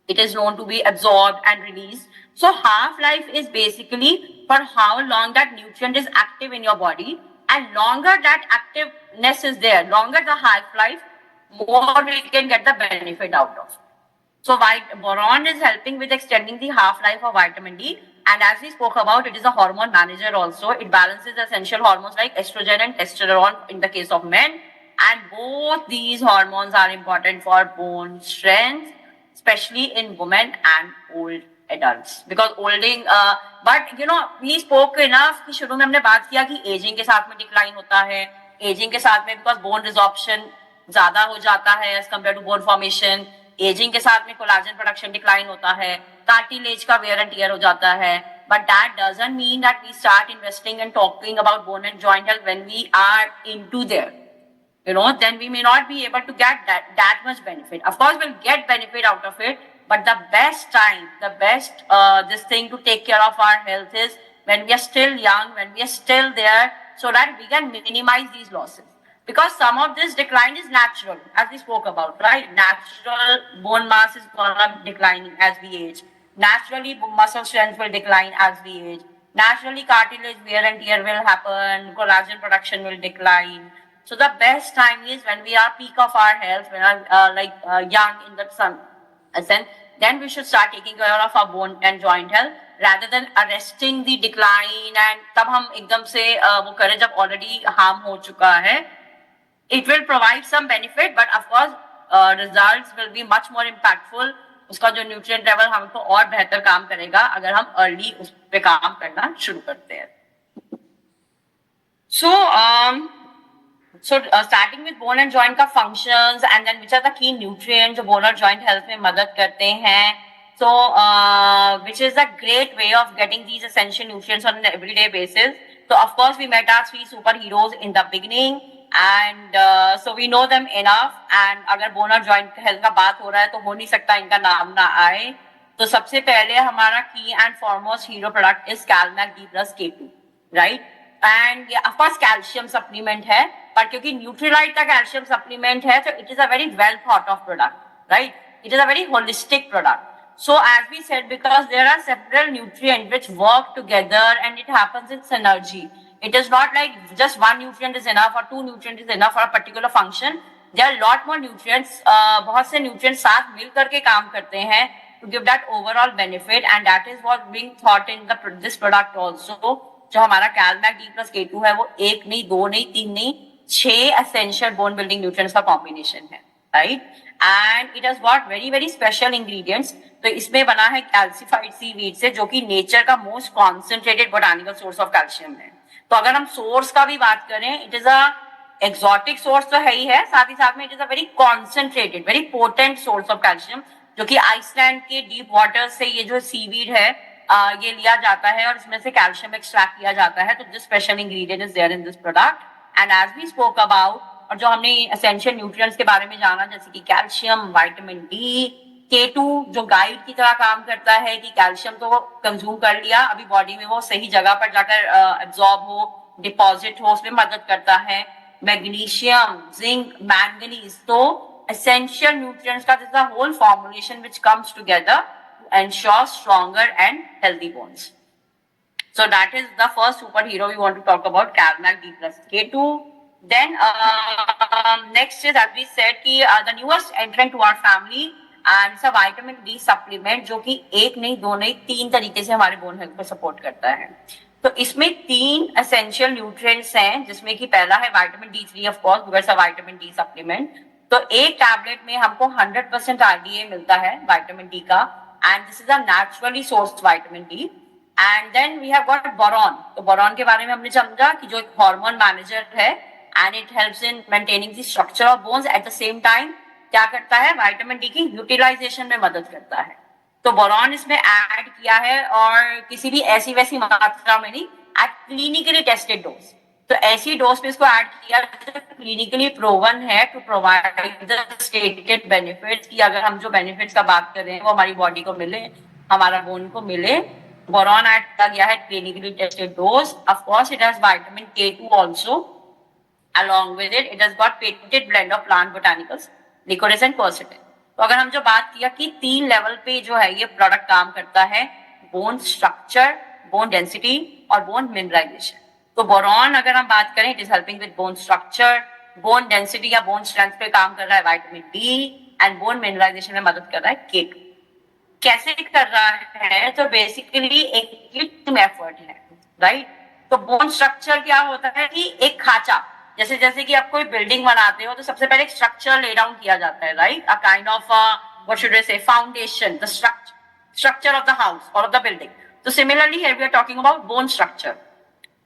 it is known to be absorbed and released. So half-life is basically for how long that nutrient is active in your body, and longer that activeness is there, longer the half-life, more we can get the benefit out of. So boron is helping with extending the half-life of vitamin D, and as we spoke about, it is a hormone manager also. It balances essential hormones like estrogen and testosterone in the case of men, and both these hormones are important for bone strength, especially in women and old adults. Because olding, but you know, we spoke enough कि शुरू में हमने बात किया कि ageing के साथ में डिक्लाइन होता है. एजिंग के साथ में बिकॉज बोन रिजॉर्प्शन ज्यादा हो जाता है as compare to bone formation. Ageing के साथ में कोलाजन प्रोडक्शन डिक्लाइन होता है, कार्टिलेज का वेयर एंड टियर हो जाता है. But that doesn't mean that we start investing and talking about bone and joint health when we are into there. You know, then we may not be able to get that much benefit. Of course, we'll get benefit out of it, but the best time, the best this thing to take care of our health is when we are still young, when we are still there, so that we can minimize these losses. Because some of this decline is natural, as we spoke about, right? Natural bone mass is gonna declining as we age. Naturally, muscle strength will decline as we age. Naturally, cartilage wear and tear will happen. Collagen production will decline. So the best time is when we are peak of our health, when we are young in the sun, then we should start taking care of our bone and joint health rather than arresting the decline. And तब हम एकदम से वो करें जब already harm हो चुका है. It will provide some benefit, but of course results will be much more impactful. उसका जो nutrient level हमको और बेहतर काम करेगा अगर हम early उस पे काम करना शुरू करते हैं. So starting with bone and joint का functions, and then which are the key nutrients जो bone और joint health में मदद करते हैं. So which is a great way of getting these essential nutrients on an everyday basis. So of course we met our three superheroes in the beginning and so we know them enough. And अगर bone और joint health का बात हो रहा है तो हो नहीं सकता इनका नाम ना आए. तो सबसे पहले हमारा key and foremost hero product is CalMag D plus K2, right? And yeah, of course calcium supplement है, पर क्योंकि Nutrilite का calcium supplement है, so it is a very well thought of product, right? It is a very holistic product. So as we said, because there are several nutrients which work together and it happens in synergy. It is not like just one nutrient is enough or two nutrients is enough for a particular function. There are a lot more nutrients, बहुत से nutrients साथ मिल करके काम करते हैं to give that overall benefit, and that is what being thought in this product also. जो हमारा CalMag D plus K2 है वो एक नहीं, दो नहीं, तीन नहीं, 6 essential bone building nutrients का combination है, right? And it has got very very special ingredients. तो इसमें बना है calcified seaweed से, जो कि nature का most concentrated botanical source of calcium है. तो अगर हम source का भी बात करें, it is a exotic source तो है ही है, साथ ही साथ में it is a very concentrated, very potent source of calcium, जो कि आइसलैंड के डीप वाटर से ये जो सीवीड है ये लिया जाता है और इसमें से कैल्शियम एक्सट्रैक्ट किया जाता है. तो this special ingredient is there in this product. And as we spoke about, और जो हमने एसेंशियल न्यूट्रिएंट्स के बारे में जाना, जैसे कि कैल्शियम, विटामिन डी, K2 जो गाइड की तरह काम करता है कि कैल्शियम तो कंज्यूम कर लिया, अभी बॉडी में वो सही जगह पर जाकर एब्जॉर्ब हो, डिपॉजिट हो, उसमें मदद करता है. मैग्नीशियम, जिंक, मैंगनीज, तो essential nutrients का this is a whole formulation which comes together to ensure stronger and healthy bones. So that is the first superhero we want to talk about, CalMag D plus K2. Then next is, as we said, कि the newest entrant to our family and it's a vitamin D supplement जो कि एक नहीं, दो नहीं, तीन तरीके से हमारे बोन हेल्थ को सपोर्ट करता है. तो इसमें 3 essential nutrients हैं, जिसमें कि पहला है vitamin D3 of course because a vitamin D supplement. तो एक टैबलेट में हमको 100% RDA मिलता है विटामिन डी का, and this is a naturally sourced vitamin D. And then we have got boron. तो बोरॉन के बारे में हमने समझा कि जो एक हार्मोन मैनेजर है and it helps in maintaining the structure of bones. At the same time क्या करता है, विटामिन डी की यूटिलाइजेशन में मदद करता है. तो बोरॉन इसमें ऐड किया है और किसी भी ऐसी वैसी मात्रा में नहीं, एट क्लिनिकली टेस्टेड डोज. तो ऐसी डोज पे इसको ऐड किया जो क्लिनिकली प्रूवन है to provide the stated benefits, कि अगर हम जो बेनिफिट्स का बात कर रहे हैं वो हमारी बॉडी को मिले, हमारा बोन को मिले. बोरॉन ऐड किया गया है clinically tested dose. Of course it has vitamin K2 also. along with it has got patented blend of plant botanicals, licorice and quercetin. तो अगर हम जो बात किया कि 3 लेवल पे जो है ये प्रोडक्ट काम करता है, बोन स्ट्रक्चर, बोन डेंसिटी और बोन मिनरलाइजेशन. तो बोरॉन अगर हम बात करें, it is helping with bone structure, bone density या बोन स्ट्रेंथ पे काम कर रहा है vitamin D, and bone mineralization में मदद कर रहा है K2. कैसे कर रहा है, तो बेसिकली एक टीम एफर्ट है, राइट. तो बोन स्ट्रक्चर क्या होता है कि एक खाचा, जैसे जैसे कि आप कोई बिल्डिंग बनाते हो तो सबसे पहले एक स्ट्रक्चर ले डाउन किया जाता है, right. A kind of what should I say, foundation, the structure of the house और ऑफ द बिल्डिंग. तो similarly here we are talking about bone structure.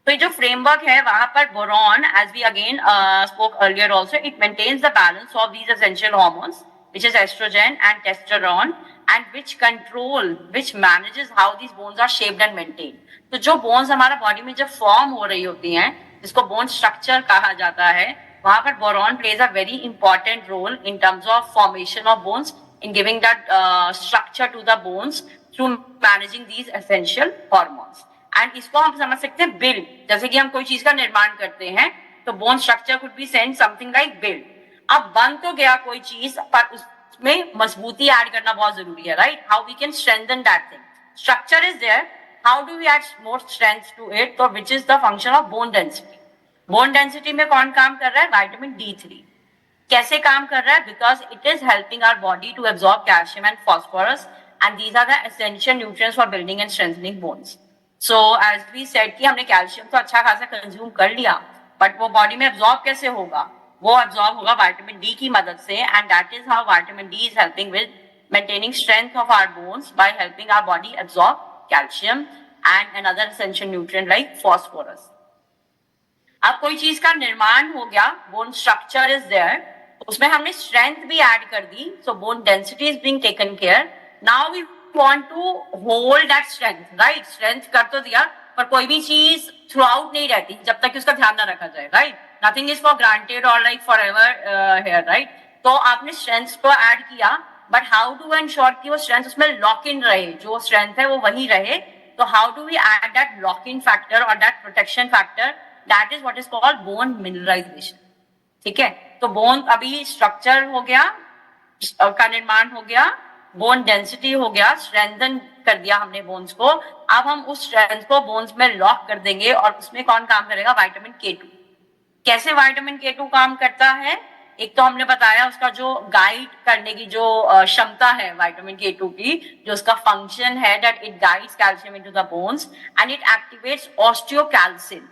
तो ये जो फ्रेमवर्क है वहां पर boron, as we again spoke earlier also, it maintains the balance of these essential hormones which is estrogen and testosterone, and which manages how these bones are shaped and maintained. तो जो bones हमारा body में जब form हो रही होती हैं, जिसको बोन स्ट्रक्चर कहा जाता है, वहां पर boron plays a very important role in terms of formation of bones, in giving that structure to the bones through managing these essential hormones. And इसको हम समझ सकते हैं बिल्ड, जैसे कि हम कोई चीज का निर्माण करते हैं तो bone structure could be send something like build. अब बन तो गया कोई चीज, पर उसमें मजबूती ऐड करना बहुत जरूरी है, right. How we can strengthen that thing. Structure is there, how do we add more strength to it, तो which is the function of bone density. Bone density में कौन काम कर रहा है, विटामिन D3. कैसे काम कर रहा है, because it is helping our body to absorb calcium and phosphorus, and these are the essential nutrients for building and strengthening bones. So as we said कि हमने कैल्शियम तो अच्छा खासा कंज्यूम कर लिया, बट वो बॉडी में एब्जॉर्ब कैसे होगा, वो एब्जॉर्ब होगा विटामिन डी की मदद से, and that is how vitamin D is helping with maintaining strength of our bones by helping our body absorb calcium and another essential nutrient like phosphorus. अब कोई चीज का निर्माण हो गया, बोन स्ट्रक्चर इज देयर, उसमें हमने स्ट्रेंथ भी ऐड कर दी, so bone density is being taken care. Now we want to hold that strength, right. Strength कर तो दिया, पर कोई भी चीज थ्रू आउट नहीं रहती जब तक कि उसका ध्यान ना रखा जाए, right? Nothing is for granted और like forever here, right? तो आपने स्ट्रेंथ को ऐड किया, बट हाउ टू एंश्योर कि वो स्ट्रेंथ उसमें लॉक इन रहे, जो स्ट्रेंथ है वो वही रहे. तो how do we add that lock in factor और that protection factor? That is what is called bone mineralization. ठीक है, तो बोन अभी स्ट्रक्चर हो गया, का निर्माण हो गया, बोन डेंसिटी हो गया, स्ट्रेंथन कर दिया हमने बोन्स को. अब हम उस स्ट्रेंथ को बोन्स में लॉक कर देंगे और उसमें कौन काम करेगा? Vitamin K2. कैसे विटामिन K2 काम करता है? एक तो हमने बताया उसका जो गाइड करने की जो क्षमता है विटामिन K2 की, जो उसका फंक्शन है, that it guides calcium into the bones and it activates osteocalcin.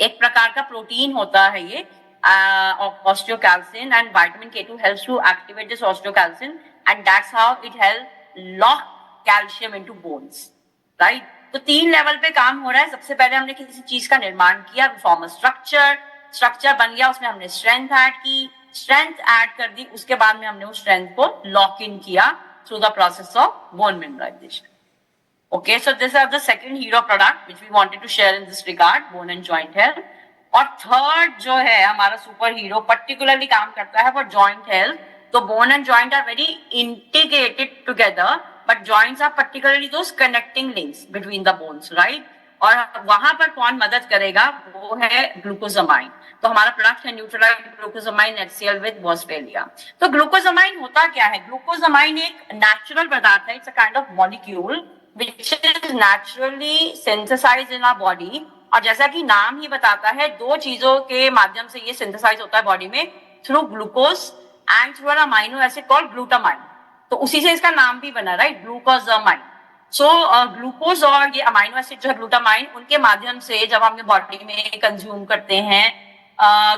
एक प्रकार का प्रोटीन होता है ये osteocalcin, and vitamin K2 helps to activate this osteocalcin, and that's how it helps lock calcium into bones, right? तो 3 level पे काम हो रहा है. सबसे पहले हमने किसी चीज का निर्माण किया, फॉर्म स्ट्रक्चर बन गया, उसमें हमने स्ट्रेंथ ऐड की, स्ट्रेंथ ऐड कर दी, उसके बाद में हमने उस स्ट्रेंथ को लॉक इन किया through the process of bone mineralization. Okay, so these are the second hero product which we wanted to share in this regard, bone and joint health. और third जो है हमारा सुपर हीरो पर्टिकुलरली काम करता है for joint health. तो bone and joint are very integrated together, but joints are particularly those connecting links between the bones, right? और वहां पर कौन मदद करेगा? वो है ग्लूकोजामाइन. तो हमारा प्रोडक्ट है न्यूट्रलाइट ग्लूकोजामाइन HCl विद बॉस्वेलिया. तो ग्लूकोजामाइन होता क्या है? ग्लूकोजामाइन एक नेचुरल पदार्थ है. It's a kind of molecule which is naturally synthesized in our body. और जैसा कि नाम ही बताता है, दो चीजों के माध्यम से ये सिंथेसाइज होता है बॉडी में, through glucose and through an amino acid called glutamine. तो उसी से इसका नाम भी बना, राइट? ग्लूकोजामाइन. सो ग्लूकोज और ये अमाइनो एसिड जो है ग्लूटामाइन, उनके माध्यम से जब हम बॉडी में कंज्यूम करते हैं,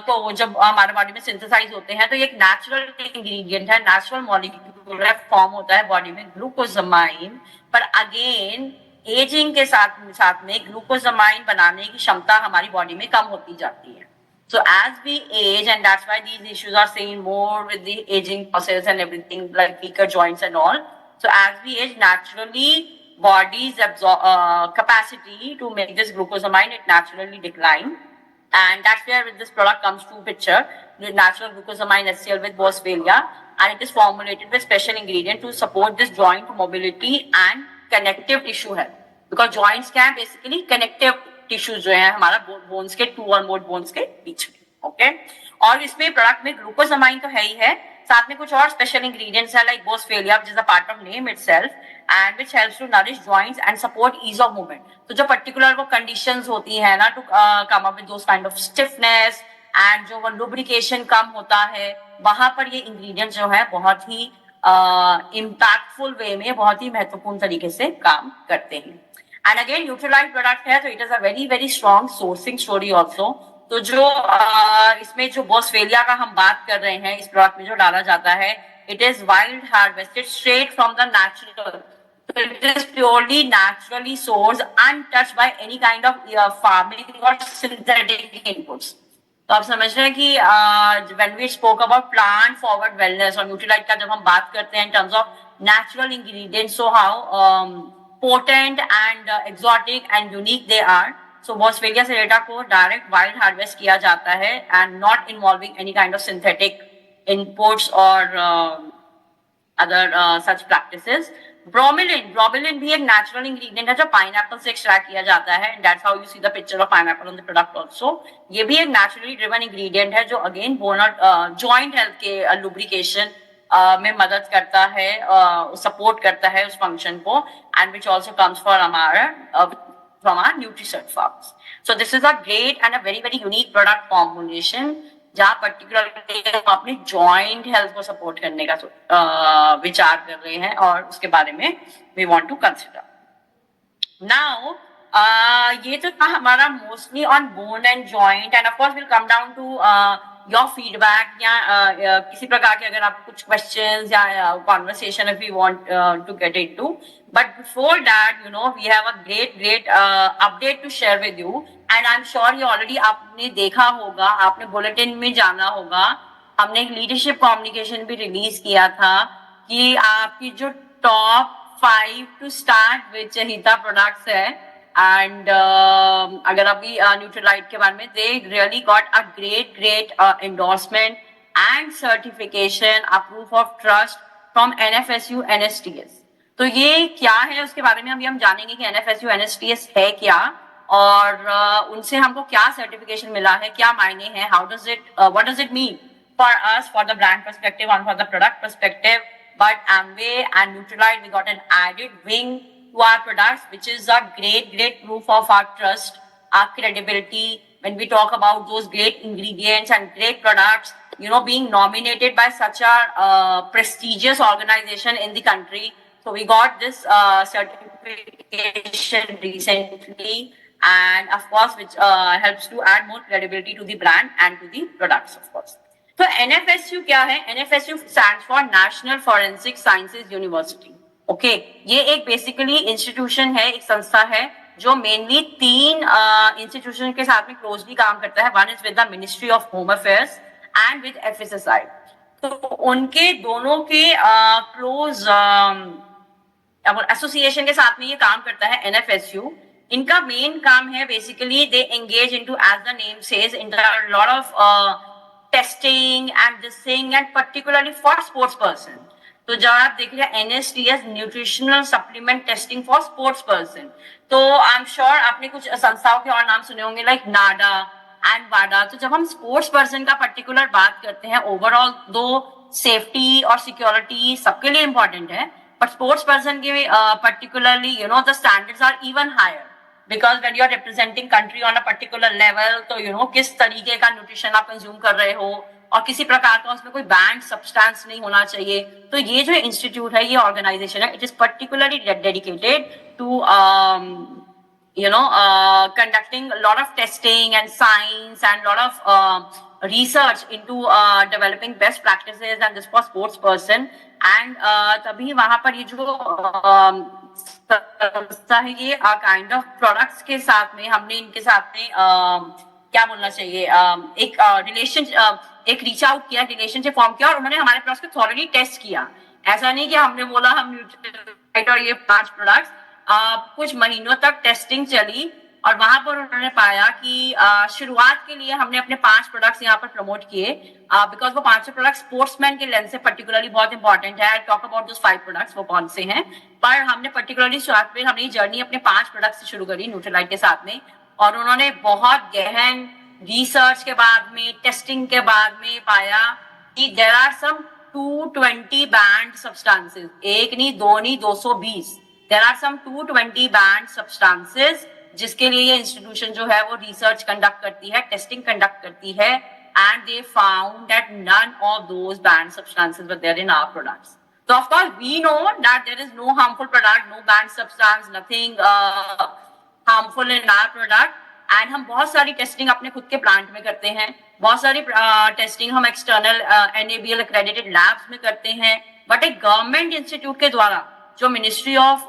तो जब हमारे बॉडी में सिंथेसाइज होते हैं, तो ये एक नेचुरल इंग्रेडिएंट है, नेचुरल मॉलिक्यूल फॉर्म होता है बॉडी में ग्लूकोजामाइन. पर अगेन एजिंग के साथ में ग्लूकोजामाइन बनाने की क्षमता हमारी बॉडी में कम होती जाती है. So as we age, and that's why these issues are seen more with the aging process and everything, like weaker joints and all. So as we age, naturally body's capacity to make this glucosamine, it naturally decline. And that's where this product comes to picture, the natural glucosamine HCl with boswellia, and it is formulated with special ingredient to support this joint mobility and connective tissue health. Because joints क्या है? Basically connective tissues जो है हमारा bones के, 2 और मोर bones के बीच में. Okay, और इसमें प्रोडक्ट में ग्लूकोजामाइन तो है ही है, साथ में कुछ और स्पेशल इंग्रेडिएंट्स है like boswellia, which is a part of name itself, and which helps to nourish joints and support ease of movement. तो जो पर्टिकुलर वो कंडीशंस होती है ना, to come up with those kind of stiffness and जो वो lubrication कम होता है, वहां पर ये इंग्रेडिएंट्स जो है बहुत ही इम्पैक्टफुल वे में, बहुत ही महत्वपूर्ण तरीके से काम करते हैं. एंड अगेन न्यूट्रलाइट प्रोडक्ट है, तो it is a very very strong sourcing story also. तो जो इसमें जो बॉस्वेलिया का हम बात कर रहे हैं, इस प्रोडक्ट में जो डाला जाता है, it is wild harvested straight from the natural. तो it is purely naturally source, untouched by any kind of farming और सिंथेटिक इनपुट्स. तो आप समझ रहे हैं कि when we spoke about plant forward wellness और न्यूट्रलाइट का जब हम बात करते हैं in terms of natural ingredients, so how potent and exotic and unique they are. So Boswellia serrata को direct wild harvest किया जाता है and not involving any kind of synthetic inputs or other such practices. Bromelain भी एक natural ingredient है जो pineapple से extract किया जाता है, and that's how you see the picture of pineapple on the product also. ये भी एक naturally driven ingredient है जो again bone और joint health के lubrication में मदद करता है, सपोर्ट करता है उस फंक्शन को, and which also comes from our Nutricert farms. So this is a great and a very very unique product formulation, जहाँ पर्टिकुलरली हम अपने जॉइंट हेल्थ को सपोर्ट करने का विचार कर रहे हैं, और उसके बारे में we want to consider. Now ये तो था हमारा mostly on bone and joint, and of course will come down to your feedback, या किसी प्रकार के अगर आप कुछ क्वेश्चंस या conversation if you want to get into. But before that, you know, we have a great update to share with you, and I am sure ये already आपने देखा होगा, आपने बुलेटिन में जाना होगा. हमने एक लीडरशिप कम्युनिकेशन भी रिलीज किया था कि आपकी जो टॉप 5 टू स्टार्ट विद चहिता प्रोडक्ट्स है, एंड अगर अभी न्यूट्रीलाइट के बारे में, they really got a great endorsement and certification, a proof of trust from NFSU NSTS। तो ये क्या है उसके बारे में अभी हम जानेंगे कि NFSU NSTS है क्या, और उनसे हमको क्या सर्टिफिकेशन मिला है, क्या मायने हैं, how does it, what does it mean for us, for the brand perspective and for the product perspective. But Amway and Nutrilite, we got an added wing to our products, which is a great proof of our trust, our credibility. When we talk about those great ingredients and great products, being nominated by such a prestigious organization in the country. So we got this certification recently, and of course, which helps to add more credibility to the brand and to the products, of course. तो NFSU क्या है? NFSU stands for national forensic sciences university. Okay, ये एक basically institution है, एक संस्था है जो मेनली 3 इंस्टीट्यूशन के साथ में क्लोजली काम करता है। One is with the ministry of home affairs and with FSSAI। तो उनके दोनों के क्लोज एसोसिएशन के साथ में ये काम करता है NFSU। इनका मेन काम है basically they engage into, as the name says, in lot of testing and this thing, and particularly for sports person. तो जब आप देख रहे हैं NSTS, nutritional supplement testing for sports person, तो आई एम श्योर आपने कुछ संस्थाओं के और नाम सुने होंगे लाइक नाडा एंड वाडा। तो जब हम स्पोर्ट्स पर्सन का पर्टिकुलर बात करते हैं, ओवरऑल दो सेफ्टी और सिक्योरिटी सबके लिए इंपॉर्टेंट है, बट स्पोर्ट्स पर्सन के particularly the standards are even higher, because when you are representing country on a particular level, तो किस तरीके का न्यूट्रिशन आप कंज्यूम कर रहे हो और किसी प्रकार का उसमें कोई बैंड सब्सटेंस नहीं होना चाहिए। तो ये जो इंस्टीट्यूट है, ये ऑर्गेनाइजेशन है, it is particularly dedicated to conducting a lot of testing and science and lot of research into developing best practices, and this for sports person. And तभी वहां पर ये जो संस्था है, ये काइंड ऑफ प्रोडक्ट्स के साथ में हमने इनके साथ में क्या बोलना चाहिए, एक रिलेशन, एक रीच आउट किया, रिलेशनशिप फॉर्म किया, और उन्होंने हमारे प्रोडक्ट्स को थॉरली टेस्ट किया। ऐसा नहीं कि हमने बोला हम न्यूट्रीलाइट और ये 5 प्रोडक्ट्स, कुछ महीनों तक टेस्टिंग चली, और वहां पर उन्होंने पाया कि शुरुआत के लिए हमने अपने 5 प्रोडक्ट्स यहाँ पर प्रमोट किए, बिकॉज वो 5 प्रोडक्ट्स स्पोर्ट्समैन के लेंस से पर्टिकुलरली बहुत इंपॉर्टेंट है। टॉक अबाउट दोस 5 प्रोडक्ट्स, वो कौन से हैं, पर हमने पर्टिकुलरली शुरुआत में हमने ये जर्नी अपने 5 प्रोडक्ट्स से शुरू करी न्यूट्रीलाइट के साथ में, और उन्होंने बहुत गहन रिसर्च के बाद में, टेस्टिंग के बाद में पाया कि there are some 220 banned substances, एक नहीं, दो नहीं, 220। There are some 220 banned substances जिसके लिए ये इंस्टीट्यूशन जो है वो रिसर्च कंडक्ट करती है, टेस्टिंग कंडक्ट करती है, and they found that none of those banned substances were there in our products. So of course we know that there is no harmful product, no banned substance, nothing harmful in our product, and हम बहुत सारी testing अपने खुद के plant में करते हैं, बहुत सारी टेस्टिंग हम एक्सटर्नल NABL accredited लैब्स में करते हैं, बट एक गवर्नमेंट इंस्टीट्यूट के द्वारा जो मिनिस्ट्री ऑफ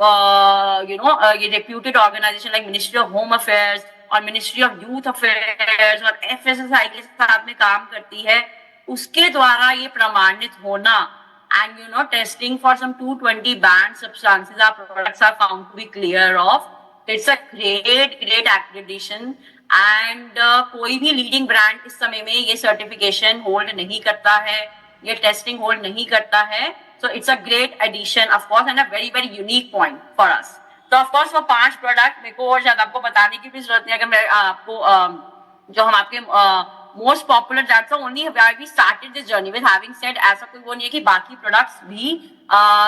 ये reputed organization like ministry of home affairs और मिनिस्ट्री ऑफ यूथ अफेयर्स और FSSAI के साथ में काम करती है, उसके द्वारा ये प्रमाणित होना, and testing for some 220 banned substances, our products are found to be clear of. It's a great accreditation, and कोई भी लीडिंग ब्रांड इस समय में ये सर्टिफिकेशन होल्ड नहीं करता है, ये टेस्टिंग होल्ड नहीं करता है। So it's a great addition, of course, and a very unique point for us. तो of course वो 5 प्रोडक्ट मेरे को और शायद आपको बताने की भी जरूरत नहीं है, अगर मैं आपको जो हम आपके most popular that's only where we started this journey with. Having said, ऐसा कोई वो नहीं है कि बाकी प्रोडक्ट्स भी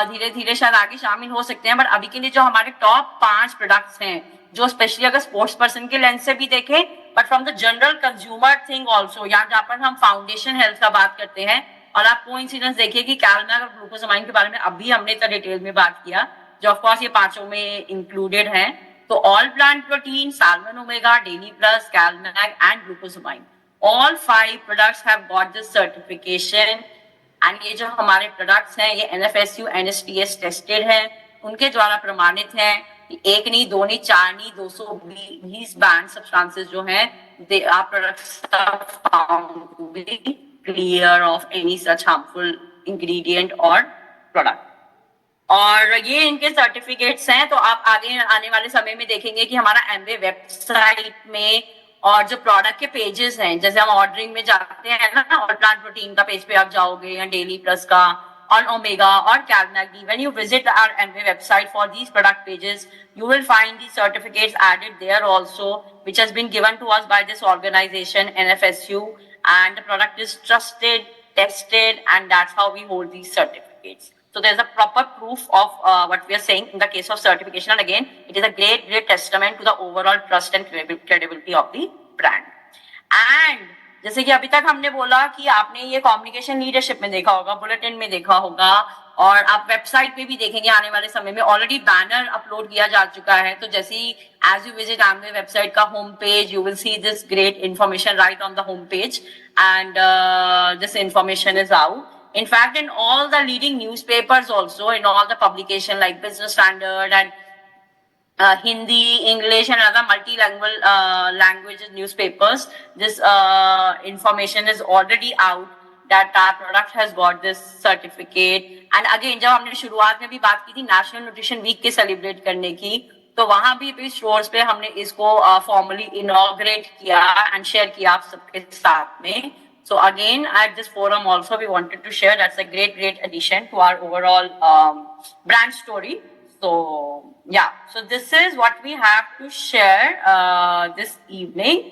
धीरे धीरे शायद आगे शामिल हो सकते हैं, बट अभी के लिए जो हमारे टॉप 5 प्रोडक्ट्स हैं, जो स्पेशली अगर स्पोर्ट्स पर्सन के लेंस से भी देखें, but from the general consumer thing also, यहाँ जहाँ पर हम फाउंडेशन हेल्थ का बात करते हैं, और आप कोइंसिडेंस देखिए कि कैलमैक और ग्लूकोसामाइन के बारे में अभी हमने इतना डिटेल में बात किया, जो ऑफ कोर्स ये 5 में इंक्लूडेड हैं। तो all plant protein, salmon omega, daily plus, CalMag and glucosamine, all 5 products have got this certification, and ये जो हमारे products हैं ये NFSU NSTS tested हैं, उनके द्वारा प्रमाणित हैं कि 1 नहीं, 2 नहीं, 4 नहीं, 220 banned substances जो हैं, they are products are found to be clear of any such harmful ingredient or product. और ये इनके सर्टिफिकेट्स हैं, तो आप आगे आने वाले समय में देखेंगे कि हमारा एमवे वेबसाइट में और जो प्रोडक्ट के पेजेस हैं, जैसे हम ऑर्डरिंग में जाते हैं ना, और प्लांट प्रोटीन का पेज पे आप जाओगे या डेली प्लस का on Omega or Carnegie. When you visit our Amway website for these product pages, you will find the certificates added there also, which has been given to us by this organization, NFSU, and the product is trusted, tested, and that's how we hold these certificates. So there's a proper proof of what we are saying in the case of certification. And again, it is a great, great testament to the overall trust and credibility of the brand. And जैसे कि अभी तक हमने बोला कि आपने ये communication leadership में देखा होगा, बुलेटिन में देखा होगा, और आप वेबसाइट पे भी देखेंगे आने वाले समय में ऑलरेडी बैनर अपलोड किया जा चुका है. तो जैसे ही as you visit Amway website का home page, you will see this great information right on the home page, and this information is out. In fact, in all the leading newspapers also, in all the publication like Business Standard and Hindi, English, and other multilingual languages newspapers, this information is already out that our product has got this certificate. And again, जब हमने शुरुआत में भी बात की थी national nutrition week के celebrate करने की, तो वहां भी स्टोर्स पे हमने इसको फॉर्मली इनॉग्रेट किया एंड शेयर किया आप सबके साथ में. So again, at this forum also, we wanted to share that's a great, great addition to our overall brand story. So yeah, so this is what we have to share this evening.